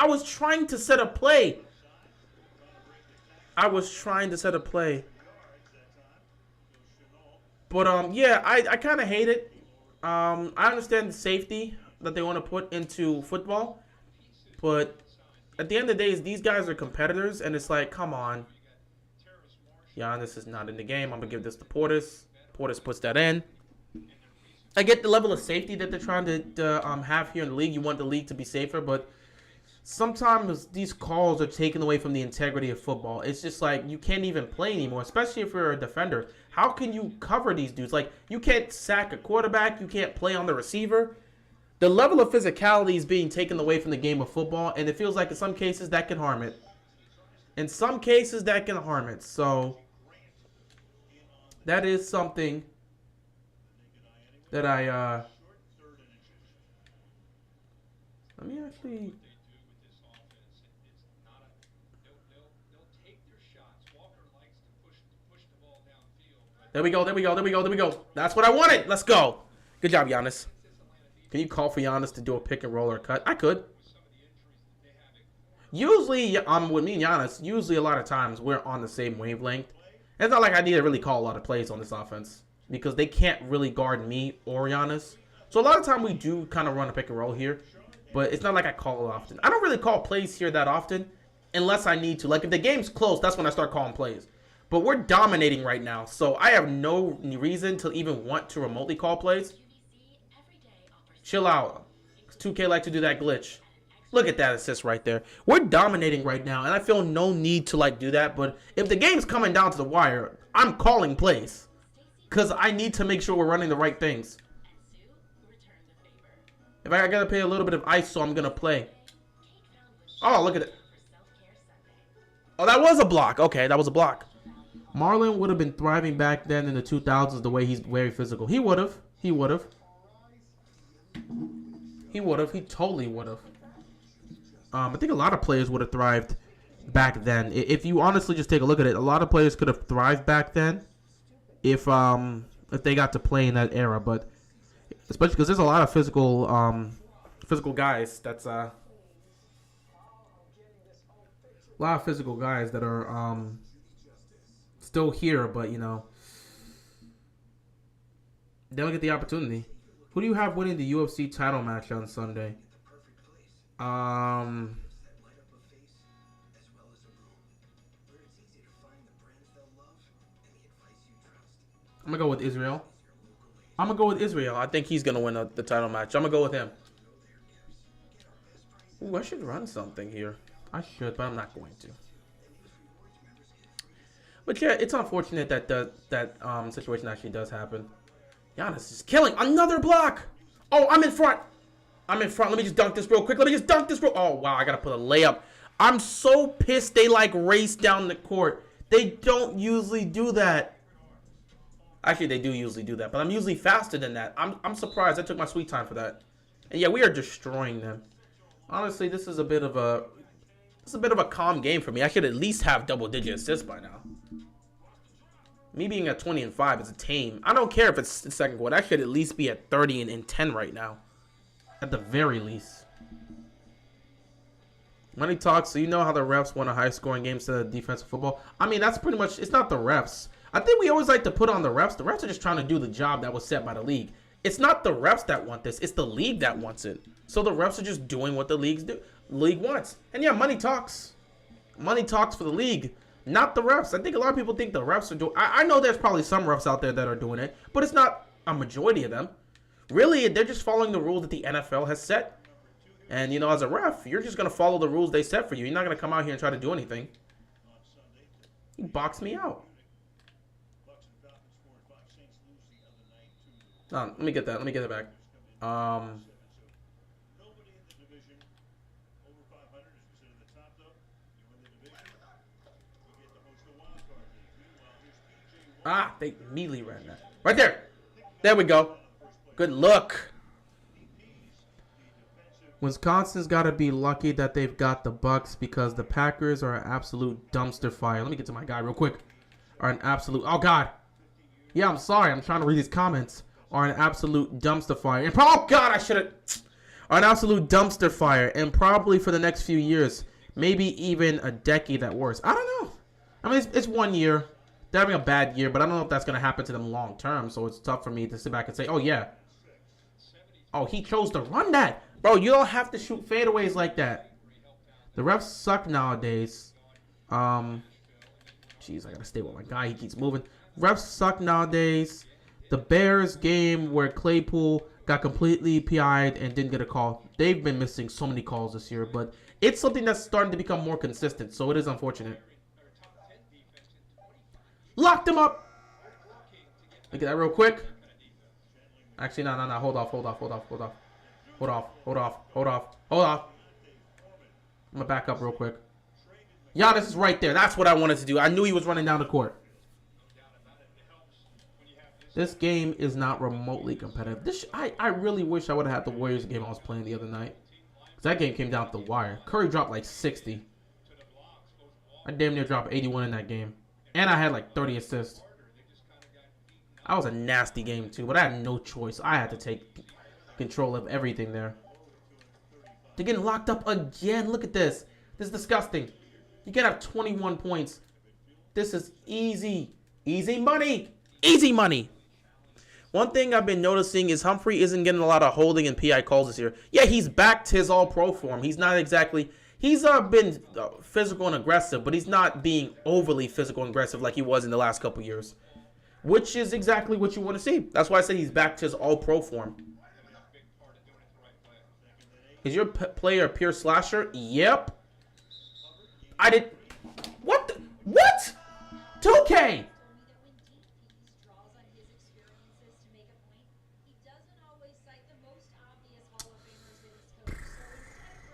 But, yeah, I kind of hate it. I understand the safety that they want to put into football. But at the end of the day, these guys are competitors. And it's like, come on. Giannis is not in the game. I'm going to give this to Portis. Portis puts that in. I get the level of safety that they're trying to have here in the league. You want the league to be safer, but sometimes these calls are taken away from the integrity of football. It's just like you can't even play anymore, especially if you're a defender. How can you cover these dudes? Like, you can't sack a quarterback. You can't play on the receiver. The level of physicality is being taken away from the game of football, and it feels like in some cases that can harm it. So that is something that I, let me actually, there we go. That's what I wanted. Let's go. Good job, Giannis. Can you call for Giannis to do a pick and roll or cut? I could. Usually, with me and Giannis, usually a lot of times we're on the same wavelength. It's not like I need to really call a lot of plays on this offense, because they can't really guard me or Giannis. So a lot of time we do kind of run a pick and roll here, but it's not like I call it often. I don't really call plays here that often unless I need to. Like if the game's close, that's when I start calling plays. But we're dominating right now, so I have no reason to even want to remotely call plays. Chill out. 2K like to do that glitch. Look at that assist right there. We're dominating right now, and I feel no need to like do that. But if the game's coming down to the wire, I'm calling plays. Because I need to make sure we're running the right things. If I gotta pay a little bit of ice, so I'm gonna play. Oh, look at it. Oh, that was a block. Okay, that was a block. Marlon would have been thriving back then in the 2000s the way he's very physical. He would have. He would have. He would have. He totally would have. I think a lot of players would have thrived back then. If you honestly just take a look at it, a lot of players could have thrived back then if they got to play in that era. But especially because there's a lot of physical guys. That's a lot of physical guys that are still here, but you know they don't get the opportunity. Who do you have winning the UFC title match on Sunday? I'm gonna go with Israel. I think he's gonna win the title match. I'm gonna go with him. Ooh, I should run something here. I should, but I'm not going to. But yeah, it's unfortunate that that situation actually does happen. Giannis is killing another block. Oh, I'm in front. Let me just dunk this real quick. Oh, wow, I gotta put a layup. I'm so pissed they like race down the court. They don't usually do that. Actually, they do usually do that, but I'm usually faster than that. I'm surprised. I took my sweet time for that. And yeah, we are destroying them. Honestly, this is a bit of a calm game for me. I should at least have double-digit assists by now. Me being at 20-5 is a tame. I don't care if it's the second quarter. I should at least be at 30 and 10 right now. At the very least. Money talks, so you know how the refs won a high-scoring game instead of defensive football. I mean, that's pretty much, it's not the refs. I think we always like to put on the refs. The refs are just trying to do the job that was set by the league. It's not the refs that want this. It's the league that wants it. So the refs are just doing what the league wants. And yeah, money talks. Money talks for the league, not the refs. I think a lot of people think the refs are doing. I know there's probably some refs out there that are doing it, but it's not a majority of them. Really, they're just following the rules that the NFL has set. And, you know, as a ref, you're just going to follow the rules they set for you. You're not going to come out here and try to do anything. He boxed me out. No, let me get that. Let me get it back. They immediately ran that. Right there. There we go. Good look. Wisconsin's got to be lucky that they've got the Bucks because the Packers are an absolute dumpster fire. Let me get to my guy real quick. Are an absolute... Oh, God. Yeah, I'm sorry. I'm trying to read these comments. Are an absolute dumpster fire. And oh, God, I should have... Are an absolute dumpster fire. And probably for the next few years. Maybe even a decade at worst. I don't know. I mean, it's 1 year. They're having a bad year, but I don't know if that's going to happen to them long term. So it's tough for me to sit back and say, oh, yeah. Oh, he chose to run that. Bro, you don't have to shoot fadeaways like that. The refs suck nowadays. Jeez, I got to stay with my guy. He keeps moving. Refs suck nowadays. The Bears game where Claypool got completely PI'd and didn't get a call. They've been missing so many calls this year, but it's something that's starting to become more consistent, so it is unfortunate. Locked him up. Look at that real quick. Actually, no. Hold off. I'm going to back up real quick. Giannis is right there. That's what I wanted to do. I knew he was running down the court. This game is not remotely competitive. I really wish I would have had the Warriors game I was playing the other night. Because that game came down to the wire. Curry dropped like 60. I damn near dropped 81 in that game. And I had like 30 assists. That was a nasty game too, but I had no choice. I had to take control of everything there. They're getting locked up again. Look at this. This is disgusting. You can have 21 points. This is easy. Easy money. Easy money. One thing I've been noticing is Humphrey isn't getting a lot of holding and PI calls this year. Yeah, he's back to his all-pro form. He's not exactly... He's been physical and aggressive, but he's not being overly physical and aggressive like he was in the last couple years. Which is exactly what you want to see. That's why I say he's back to his all-pro form. Is your player a pure slasher? Yep. I did... What? What? 2K!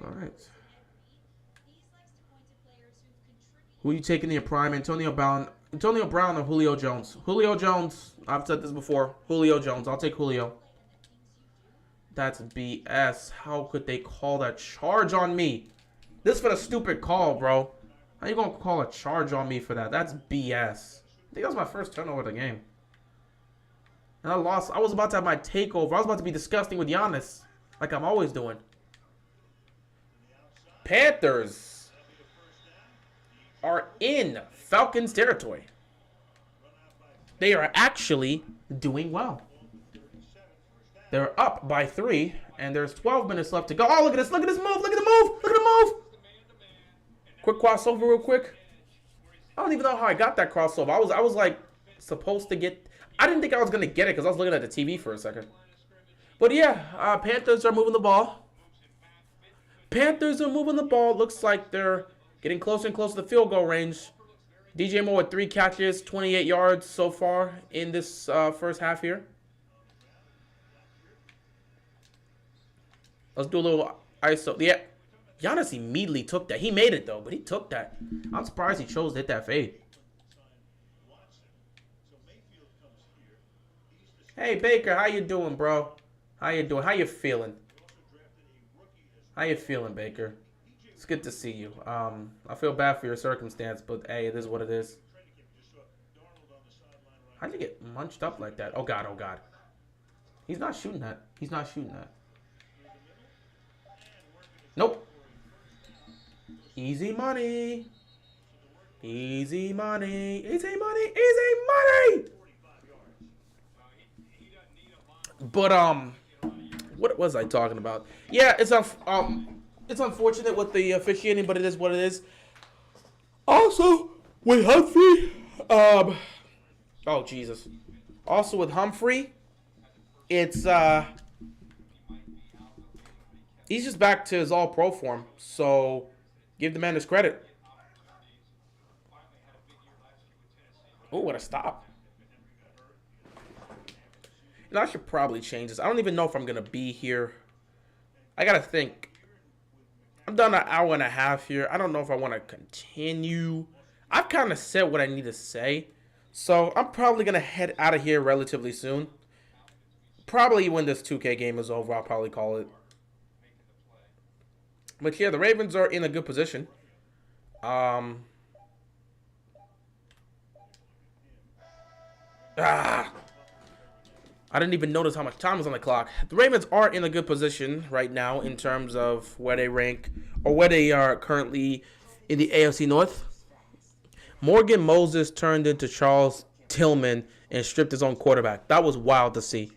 All right. Who are you taking in your prime? Antonio Brown Antonio Brown or Julio Jones? Julio Jones. I've said this before. Julio Jones. I'll take Julio. That's BS. How could they call that charge on me? This for the stupid call, bro. How you gonna call a charge on me for that? That's BS. I think that was my first turnover of the game. And I lost. I was about to have my takeover. I was about to be disgusting with Giannis. Like I'm always doing. Panthers are in Falcons territory. They are actually doing well. They're up by 3, and there's 12 minutes left to go. Oh, look at this. Look at this move. Look at the move. Look at the move. Quick crossover real quick. I don't even know how I got that crossover. I was like supposed to get... I didn't think I was going to get it because I was looking at the TV for a second. But yeah, Panthers are moving the ball. Panthers are moving the ball. Looks like they're getting closer and closer to the field goal range. DJ Moore with 3 catches, 28 yards so far in this first half here. Let's do a little ISO. Yeah, Giannis immediately took that. He made it, though, but he took that. I'm surprised he chose to hit that fade. Hey, Baker, how you doing, bro? How you doing? How you feeling? How you feeling, Baker? It's good to see you. I feel bad for your circumstance, but, hey, it is what it is. How'd you get munched up like that? Oh, God, oh, God. He's not shooting that. He's not shooting that. Nope. Easy money. Easy money. Easy money. Easy money. But what was I talking about? Yeah, it's unfortunate with the officiating, but it is what it is. Also with Humphrey, oh Jesus. Also with Humphrey, it's he's just back to his all-pro form, so give the man his credit. Oh, what a stop. You know, I should probably change this. I don't even know if I'm going to be here. I got to think. I'm done an hour and a half here. I don't know if I want to continue. I've kind of said what I need to say, so I'm probably going to head out of here relatively soon. Probably when this 2K game is over, I'll probably call it. But yeah, the Ravens are in a good position. I didn't even notice how much time was on the clock. The Ravens are in a good position right now in terms of where they rank or where they are currently in the AFC North. Morgan Moses turned into Charles Tillman and stripped his own quarterback. That was wild to see.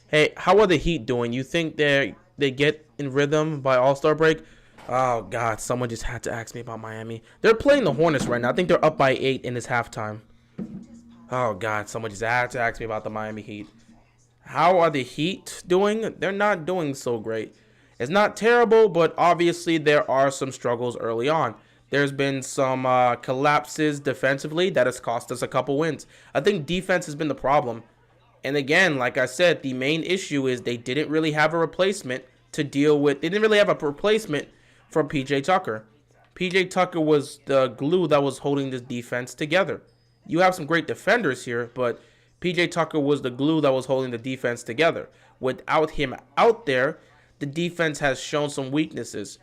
Hey, how are the Heat doing? You think they get in rhythm by All-Star break? Oh, God, someone just had to ask me about Miami. They're playing the Hornets right now. I think they're up by 8 in this halftime. Oh, God, someone just had to ask me about the Miami Heat. How are the Heat doing? They're not doing so great. It's not terrible, but obviously there are some struggles early on. There's been some collapses defensively that has cost us a couple wins. I think defense has been the problem. And again, like I said, the main issue is they didn't really have a replacement to deal with. They didn't really have a replacement for P.J. Tucker. P.J. Tucker was the glue that was holding this defense together. You have some great defenders here, but P.J. Tucker was the glue that was holding the defense together. Without him out there, the defense has shown some weaknesses.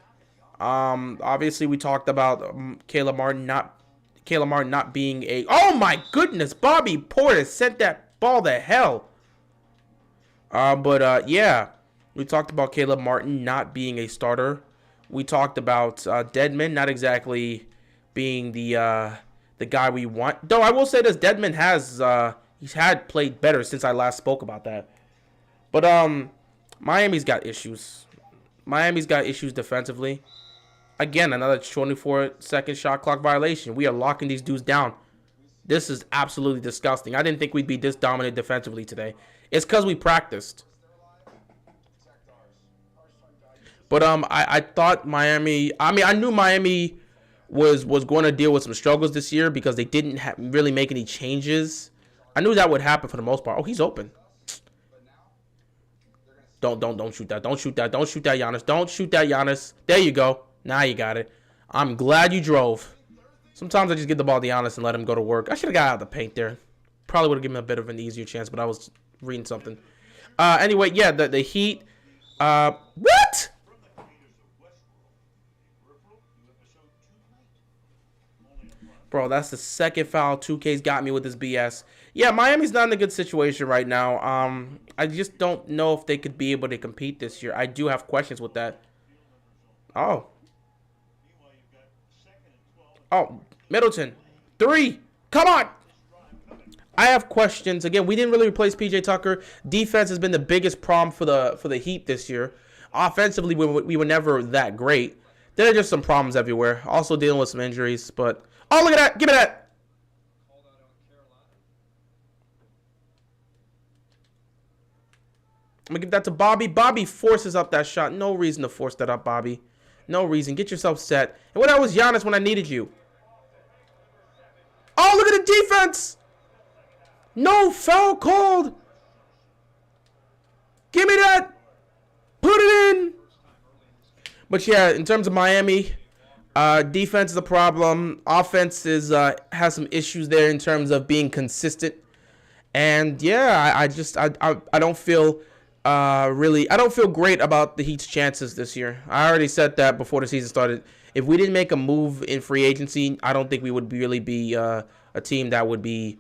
Obviously, we talked about Caleb Martin not being a... Oh, my goodness! Bobby Portis sent that ball to hell. Yeah. We talked about Caleb Martin not being a starter. We talked about Dedmon not exactly being the guy we want. Though I will say this, Dedmon has... he's had played better since I last spoke about that. But Miami's got issues. Miami's got issues defensively. Again, another 24-second shot clock violation. We are locking these dudes down. This is absolutely disgusting. I didn't think we'd be this dominant defensively today. It's because we practiced. But I thought Miami... I knew Miami was going to deal with some struggles this year because they didn't really make any changes. I knew that would happen for the most part. Oh, he's open. Don't shoot that. Don't shoot that. Don't shoot that, Giannis. Don't shoot that, Giannis. There you go. Now you got it. I'm glad you drove. Sometimes I just get the ball to Giannis and let him go to work. I should have got out of the paint there. Probably would have given him a bit of an easier chance, but I was reading something. Anyway, yeah, the Heat. What? Bro, that's the second foul 2K's got me with this BS. Yeah, Miami's not in a good situation right now. I just don't know if they could be able to compete this year. I do have questions with that. Oh. Oh, Middleton. 3. Come on. I have questions. Again, we didn't really replace PJ Tucker. Defense has been the biggest problem for the Heat this year. Offensively, we were never that great. There are just some problems everywhere. Also dealing with some injuries, but oh, look at that. Give me that. I'm going to give that to Bobby. Bobby forces up that shot. No reason to force that up, Bobby. No reason. Get yourself set. And what was Giannis when I needed you? Oh, look at the defense. No foul called. Give me that. Put it in. But yeah, in terms of Miami, defense is a problem. Offense has some issues there in terms of being consistent. And yeah, I don't feel I don't feel great about the Heat's chances this year. I already said that before the season started. If we didn't make a move in free agency, I don't think we would really be a team that would be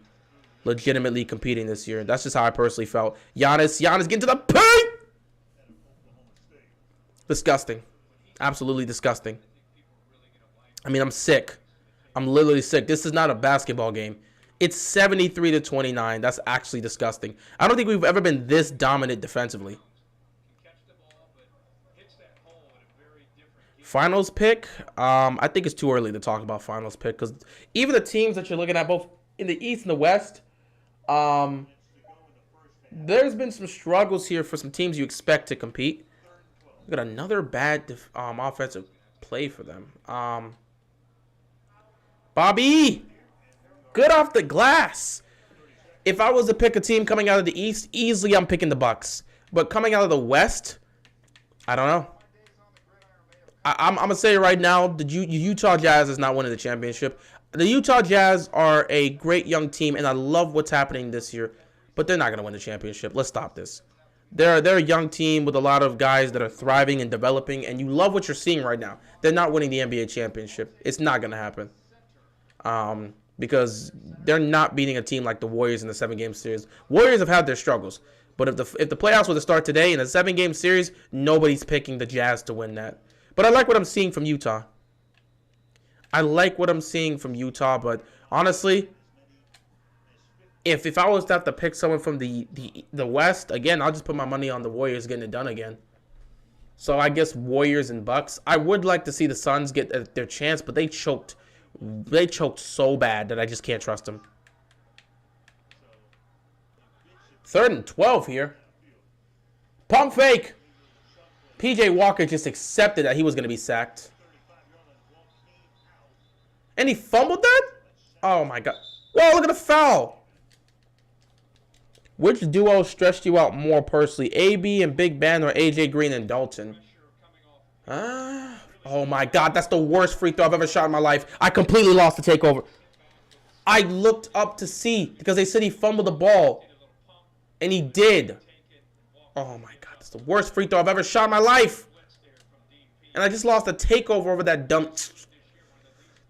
legitimately competing this year. That's just how I personally felt. Giannis getting to the paint. Disgusting. Absolutely disgusting. I mean, I'm sick. I'm literally sick. This is not a basketball game. It's 73-29. That's actually disgusting. I don't think we've ever been this dominant defensively. Finals pick? I think it's too early to talk about finals pick because even the teams that you're looking at, both in the East and the West, there's been some struggles here for some teams you expect to compete. Look at another bad offensive play for them. Bobby! Good off the glass. If I was to pick a team coming out of the East, easily I'm picking the Bucks. But coming out of the West, I don't know. I'm going to say right now, the Utah Jazz is not winning the championship. The Utah Jazz are a great young team, and I love what's happening this year. But they're not going to win the championship. Let's stop this. They're a young team with a lot of guys that are thriving and developing, and you love what you're seeing right now. They're not winning the NBA championship. It's not going to happen. Because they're not beating a team like the Warriors in the 7-game series. Warriors have had their struggles. But if the playoffs were to start today in a 7-game series, nobody's picking the Jazz to win that. But I like what I'm seeing from Utah. But honestly, if I was to have to pick someone from the West, again, I'll just put my money on the Warriors getting it done again. So I guess Warriors and Bucks. I would like to see the Suns get their chance, but they choked. They choked so bad that I just can't trust them. 3rd and 12 here. Pump fake. PJ Walker just accepted that he was going to be sacked. And he fumbled that? Oh, my God. Whoa, look at the foul. Which duo stressed you out more personally? AB and Big Ben or AJ Green and Dalton? Oh, my God. That's the worst free throw I've ever shot in my life. I completely lost the takeover. I looked up to see because they said he fumbled the ball. And he did. Oh, my God. That's the worst free throw I've ever shot in my life. And I just lost a takeover over that dumb...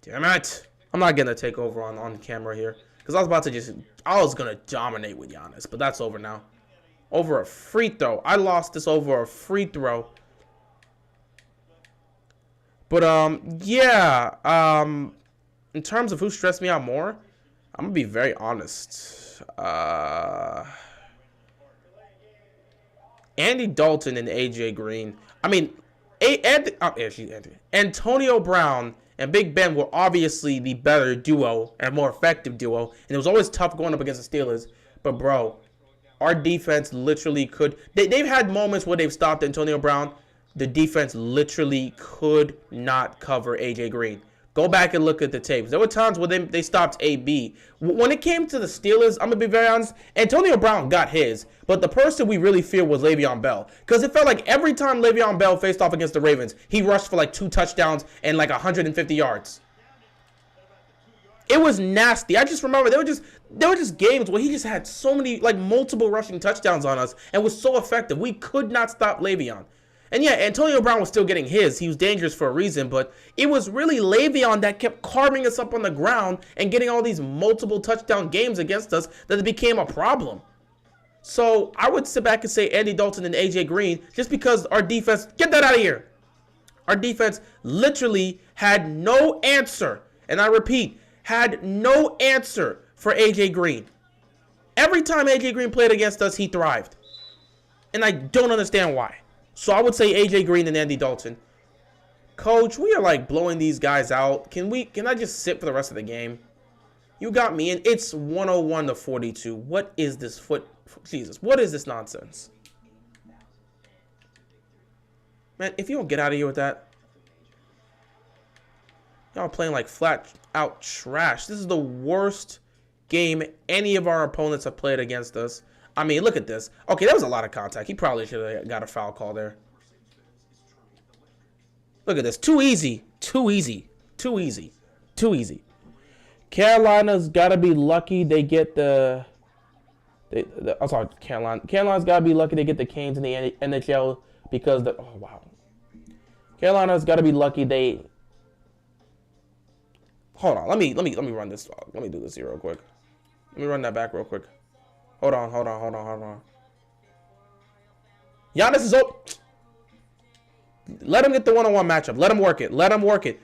Damn it. I'm not getting a takeover on camera here. Because I was going to dominate with Giannis. But that's over now. Over a free throw. I lost this over a free throw. But, yeah. In terms of who stressed me out more, I'm going to be very honest. Andy Dalton and AJ Green. I mean, Antonio Brown and Big Ben were obviously the better duo and more effective duo. And it was always tough going up against the Steelers. But, bro, our defense literally could. They've had moments where they've stopped Antonio Brown. The defense literally could not cover AJ Green. Go back and look at the tapes. There were times where they stopped AB. When it came to the Steelers, I'm going to be very honest, Antonio Brown got his. But the person we really feared was Le'Veon Bell. Because it felt like every time Le'Veon Bell faced off against the Ravens, he rushed for like 2 touchdowns and like 150 yards. It was nasty. I just remember there were just games where he just had so many, like, multiple rushing touchdowns on us and was so effective. We could not stop Le'Veon. And yeah, Antonio Brown was still getting his. He was dangerous for a reason, but it was really Le'Veon that kept carving us up on the ground and getting all these multiple touchdown games against us that it became a problem. So I would sit back and say Andy Dalton and AJ Green just because our defense, get that out of here. Our defense literally had no answer. And I repeat, had no answer for AJ Green. Every time AJ Green played against us, he thrived. And I don't understand why. So I would say AJ Green and Andy Dalton. Coach, we are like blowing these guys out. Can I just sit for the rest of the game? You got me, and it's 101-42. What is this Jesus, what is this nonsense? Man, if you don't get out of here with that. Y'all playing like flat out trash. This is the worst game any of our opponents have played against us. I mean, look at this. Okay, that was a lot of contact. He probably should have got a foul call there. Look at this. Too easy. Too easy. Too easy. Too easy. Carolina's got to be lucky they get I'm sorry, Carolina. Carolina's got to be lucky they get the Canes in the NHL because oh, wow. Carolina's got to be lucky they... Hold on. Let me run this. Let me do this here real quick. Let me run that back real quick. Hold on. Giannis is up. Let him get the one-on-one matchup. Let him work it.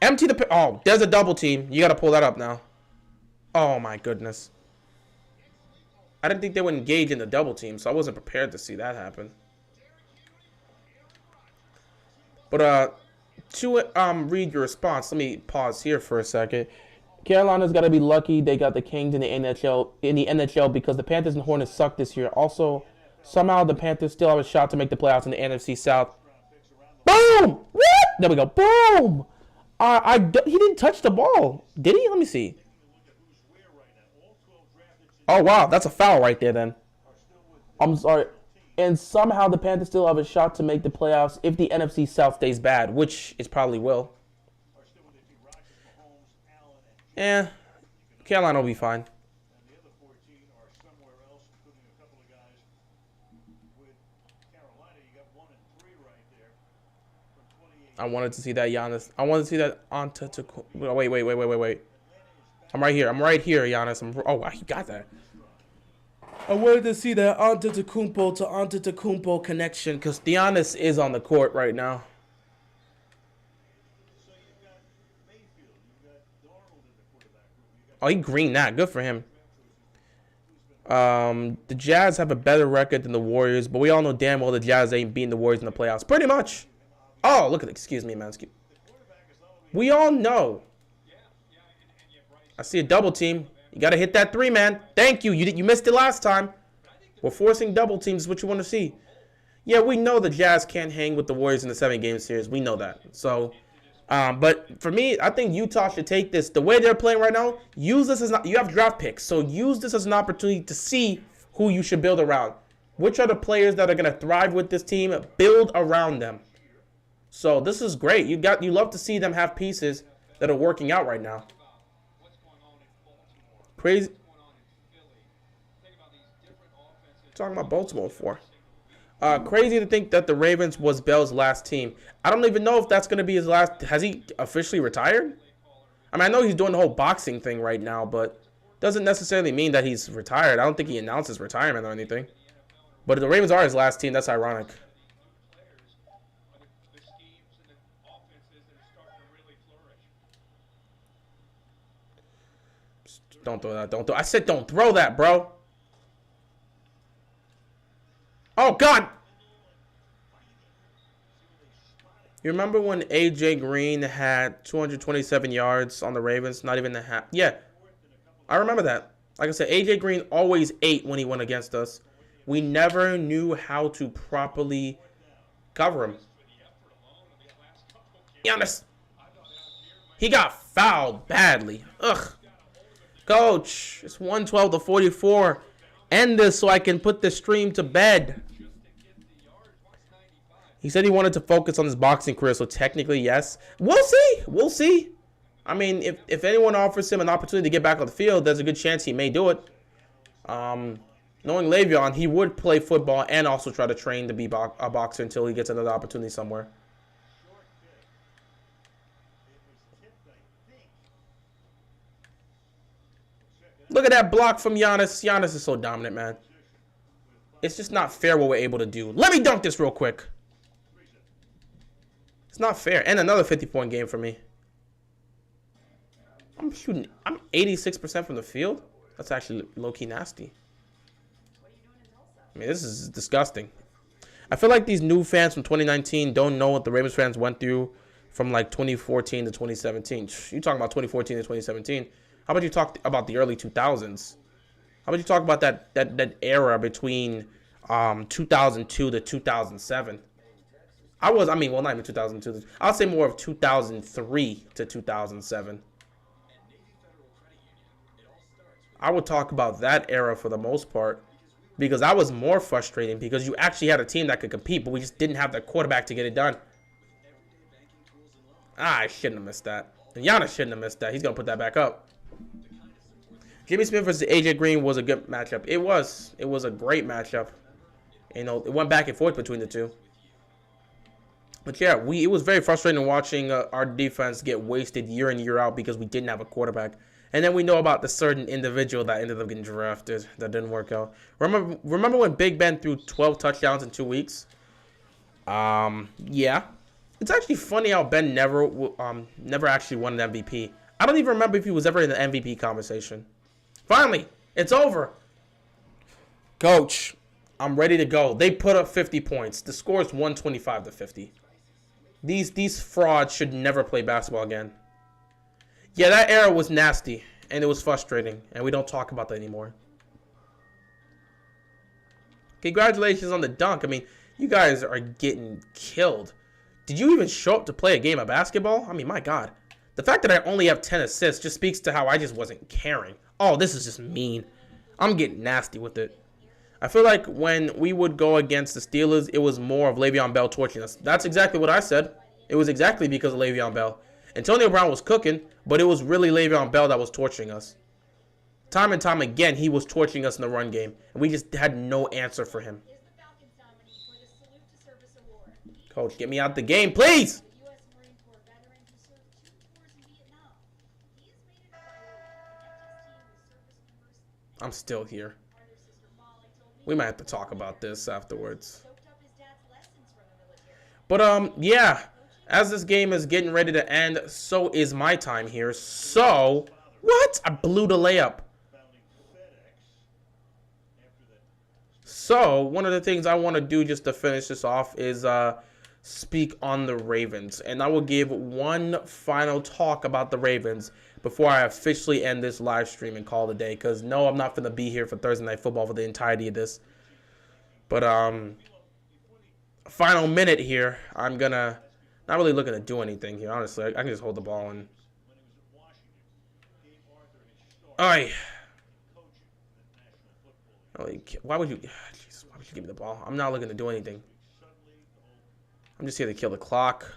Empty the... Oh, there's a double team. You got to pull that up now. Oh, my goodness. I didn't think they would engage in the double team, so I wasn't prepared to see that happen. But, to read your response, let me pause here for a second. Carolina's got to be lucky they got the Kings in the NHL because the Panthers and Hornets suck this year. Also, somehow the Panthers still have a shot to make the playoffs in the NFC South. Boom! What? There we go. Boom! He didn't touch the ball, did he? Let me see. Oh wow, that's a foul right there. Then I'm sorry. And somehow the Panthers still have a shot to make the playoffs if the NFC South stays bad, which it probably will. Yeah, Carolina will be fine. I wanted to see that Giannis. I wanted to see that Antetokounmpo. Wait. I'm right here, Giannis. Oh, wow, he got that. I wanted to see that Antetokounmpo to Antetokounmpo connection because Giannis is on the court right now. Oh, he greened that. Good for him. The Jazz have a better record than the Warriors, but we all know damn well the Jazz ain't beating the Warriors in the playoffs. Pretty much. Oh, look at it. Excuse me, man. We all know. I see a double team. You got to hit that three, man. Thank you. You missed it last time. We're forcing double teams is what you want to see. Yeah, we know the Jazz can't hang with the Warriors in the 7-game series. We know that. So, but for me, I think Utah should take this. The way they're playing right now, use this as you have draft picks. So use this as an opportunity to see who you should build around. Which are the players that are going to thrive with this team? Build around them. So this is great. You love to see them have pieces that are working out right now. Crazy. Talking about Baltimore for. Crazy to think that the Ravens was Bell's last team. I don't even know if that's going to be his last. Has he officially retired? I mean, I know he's doing the whole boxing thing right now, but doesn't necessarily mean that he's retired. I don't think he announced his retirement or anything. But if the Ravens are his last team, that's ironic. Don't throw that. I said don't throw that, bro. Oh, God. You remember when AJ Green had 227 yards on the Ravens? Not even the half. Yeah, I remember that. Like I said, AJ Green always ate when he went against us. We never knew how to properly cover him. Giannis. He got fouled badly. Ugh. Coach, it's 112-44. End this so I can put the stream to bed. He said he wanted to focus on his boxing career, so technically, yes. We'll see. I mean, if anyone offers him an opportunity to get back on the field, there's a good chance he may do it. Knowing Le'Veon, he would play football and also try to train to be a boxer until he gets another opportunity somewhere. Look at that block from Giannis. Giannis is so dominant, man. It's just not fair what we're able to do. Let me dunk this real quick. It's not fair. And another 50-point game for me. I'm 86% from the field. That's actually low-key nasty. I mean, this is disgusting. I feel like these new fans from 2019 don't know what the Ravens fans went through from like 2014 to 2017. You talking about 2014 to 2017. How about you talk about the early 2000s? How about you talk about that era between 2002 to 2007? Well, not even 2002. I'll say more of 2003 to 2007. I would talk about that era for the most part because that was more frustrating because you actually had a team that could compete, but we just didn't have the quarterback to get it done. I shouldn't have missed that. And Giannis shouldn't have missed that. He's going to put that back up. Jimmy Smith versus AJ Green was a good matchup. It was. It was a great matchup. You know, it went back and forth between the two. But yeah, it was very frustrating watching our defense get wasted year in, year out because we didn't have a quarterback. And then we know about the certain individual that ended up getting drafted that didn't work out. Remember when Big Ben threw 12 touchdowns in 2 weeks? Yeah. It's actually funny how Ben never actually won an MVP. I don't even remember if he was ever in the MVP conversation. Finally, it's over. Coach, I'm ready to go. They put up 50 points. The score is 125 to 50. These frauds should never play basketball again. Yeah, that era was nasty, and it was frustrating, and we don't talk about that anymore. Congratulations on the dunk. I mean, you guys are getting killed. Did you even show up to play a game of basketball? I mean, my God. The fact that I only have 10 assists just speaks to how I just wasn't caring. Oh, this is just mean. I'm getting nasty with it. I feel like when we would go against the Steelers, it was more of Le'Veon Bell torching us. That's exactly what I said. It was exactly because of Le'Veon Bell. Antonio Brown was cooking, but it was really Le'Veon Bell that was torching us. Time and time again, he was torching us in the run game, and we just had no answer for him. Coach, get me out the game, please! I'm still here. We might have to talk about this afterwards. But, yeah. As this game is getting ready to end, so is my time here. So, what? I blew the layup. So, one of the things I want to do just to finish this off is speak on the Ravens. And I will give one final talk about the Ravens before I officially end this live stream and call it a day. Because, no, I'm not going to be here for Thursday Night Football for the entirety of this. But, final minute here. I'm going to... Not really looking to do anything here, honestly. I can just hold the ball and... Why would you... Jesus, why would you give me the ball? I'm not looking to do anything. I'm just here to kill the clock.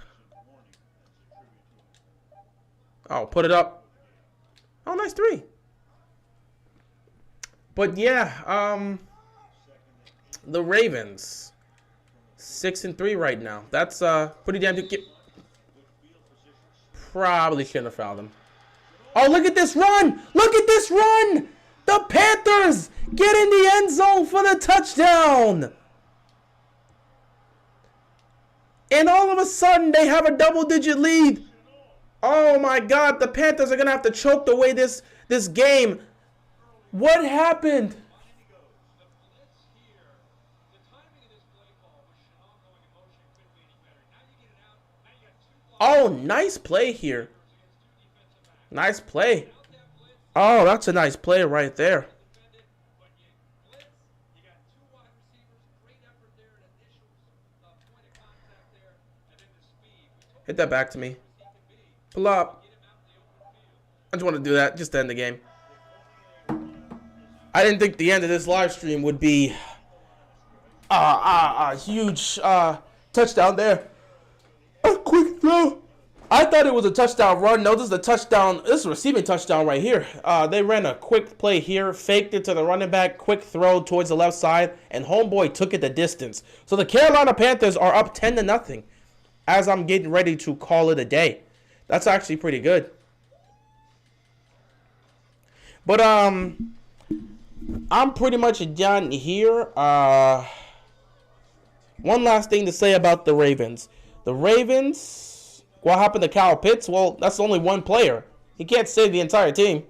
Oh, put it up. Oh, nice three. But yeah, the Ravens... 6-3 right now. That's pretty damn good. Probably shouldn't have fouled him. Oh, look at this run! Look at this run! The Panthers get in the end zone for the touchdown! And all of a sudden, they have a double-digit lead. Oh my God, the Panthers are gonna have to choke away this game. What happened? Oh, nice play here. Nice play. Oh, that's a nice play right there. Hit that back to me. Pull up. I just want to do that just to end the game. I didn't think the end of this live stream would be a huge touchdown there. A quick throw. I thought it was a touchdown run. No, this is a touchdown. This is a receiving touchdown right here. They ran a quick play here, faked it to the running back, quick throw towards the left side, and homeboy took it the distance. So the Carolina Panthers are up 10-0 as I'm getting ready to call it a day. That's actually pretty good. But I'm pretty much done here. One last thing to say about the Ravens. The Ravens, what happened to Kyle Pitts? Well, that's only one player. He can't save the entire team.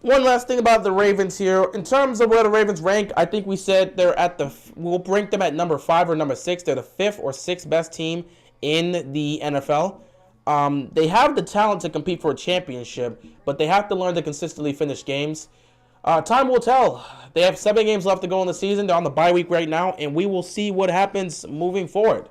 One last thing about the Ravens here. In terms of where the Ravens rank, I think we said they're at we'll rank them at number 5 or number 6. They're the 5th or 6th best team in the NFL. They have the talent to compete for a championship, but they have to learn to consistently finish games. Time will tell. They have 7 games left to go in the season. They're on the bye week right now, and we will see what happens moving forward.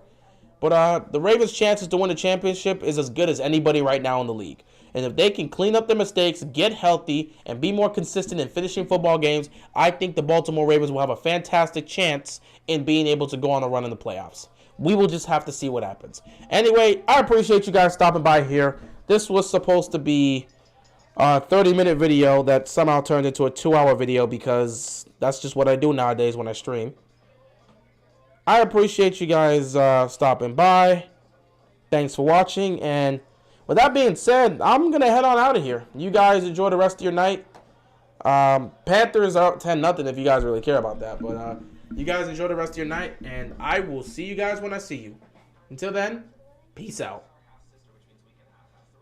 But the Ravens' chances to win the championship is as good as anybody right now in the league. And if they can clean up their mistakes, get healthy, and be more consistent in finishing football games, I think the Baltimore Ravens will have a fantastic chance in being able to go on a run in the playoffs. We will just have to see what happens. Anyway, I appreciate you guys stopping by here. This was supposed to be a 30-minute video that somehow turned into a 2-hour video because that's just what I do nowadays when I stream. I appreciate you guys stopping by. Thanks for watching. And with that being said, I'm going to head on out of here. You guys enjoy the rest of your night. Panthers are up 10-0 if you guys really care about that. But you guys enjoy the rest of your night. And I will see you guys when I see you. Until then, peace out.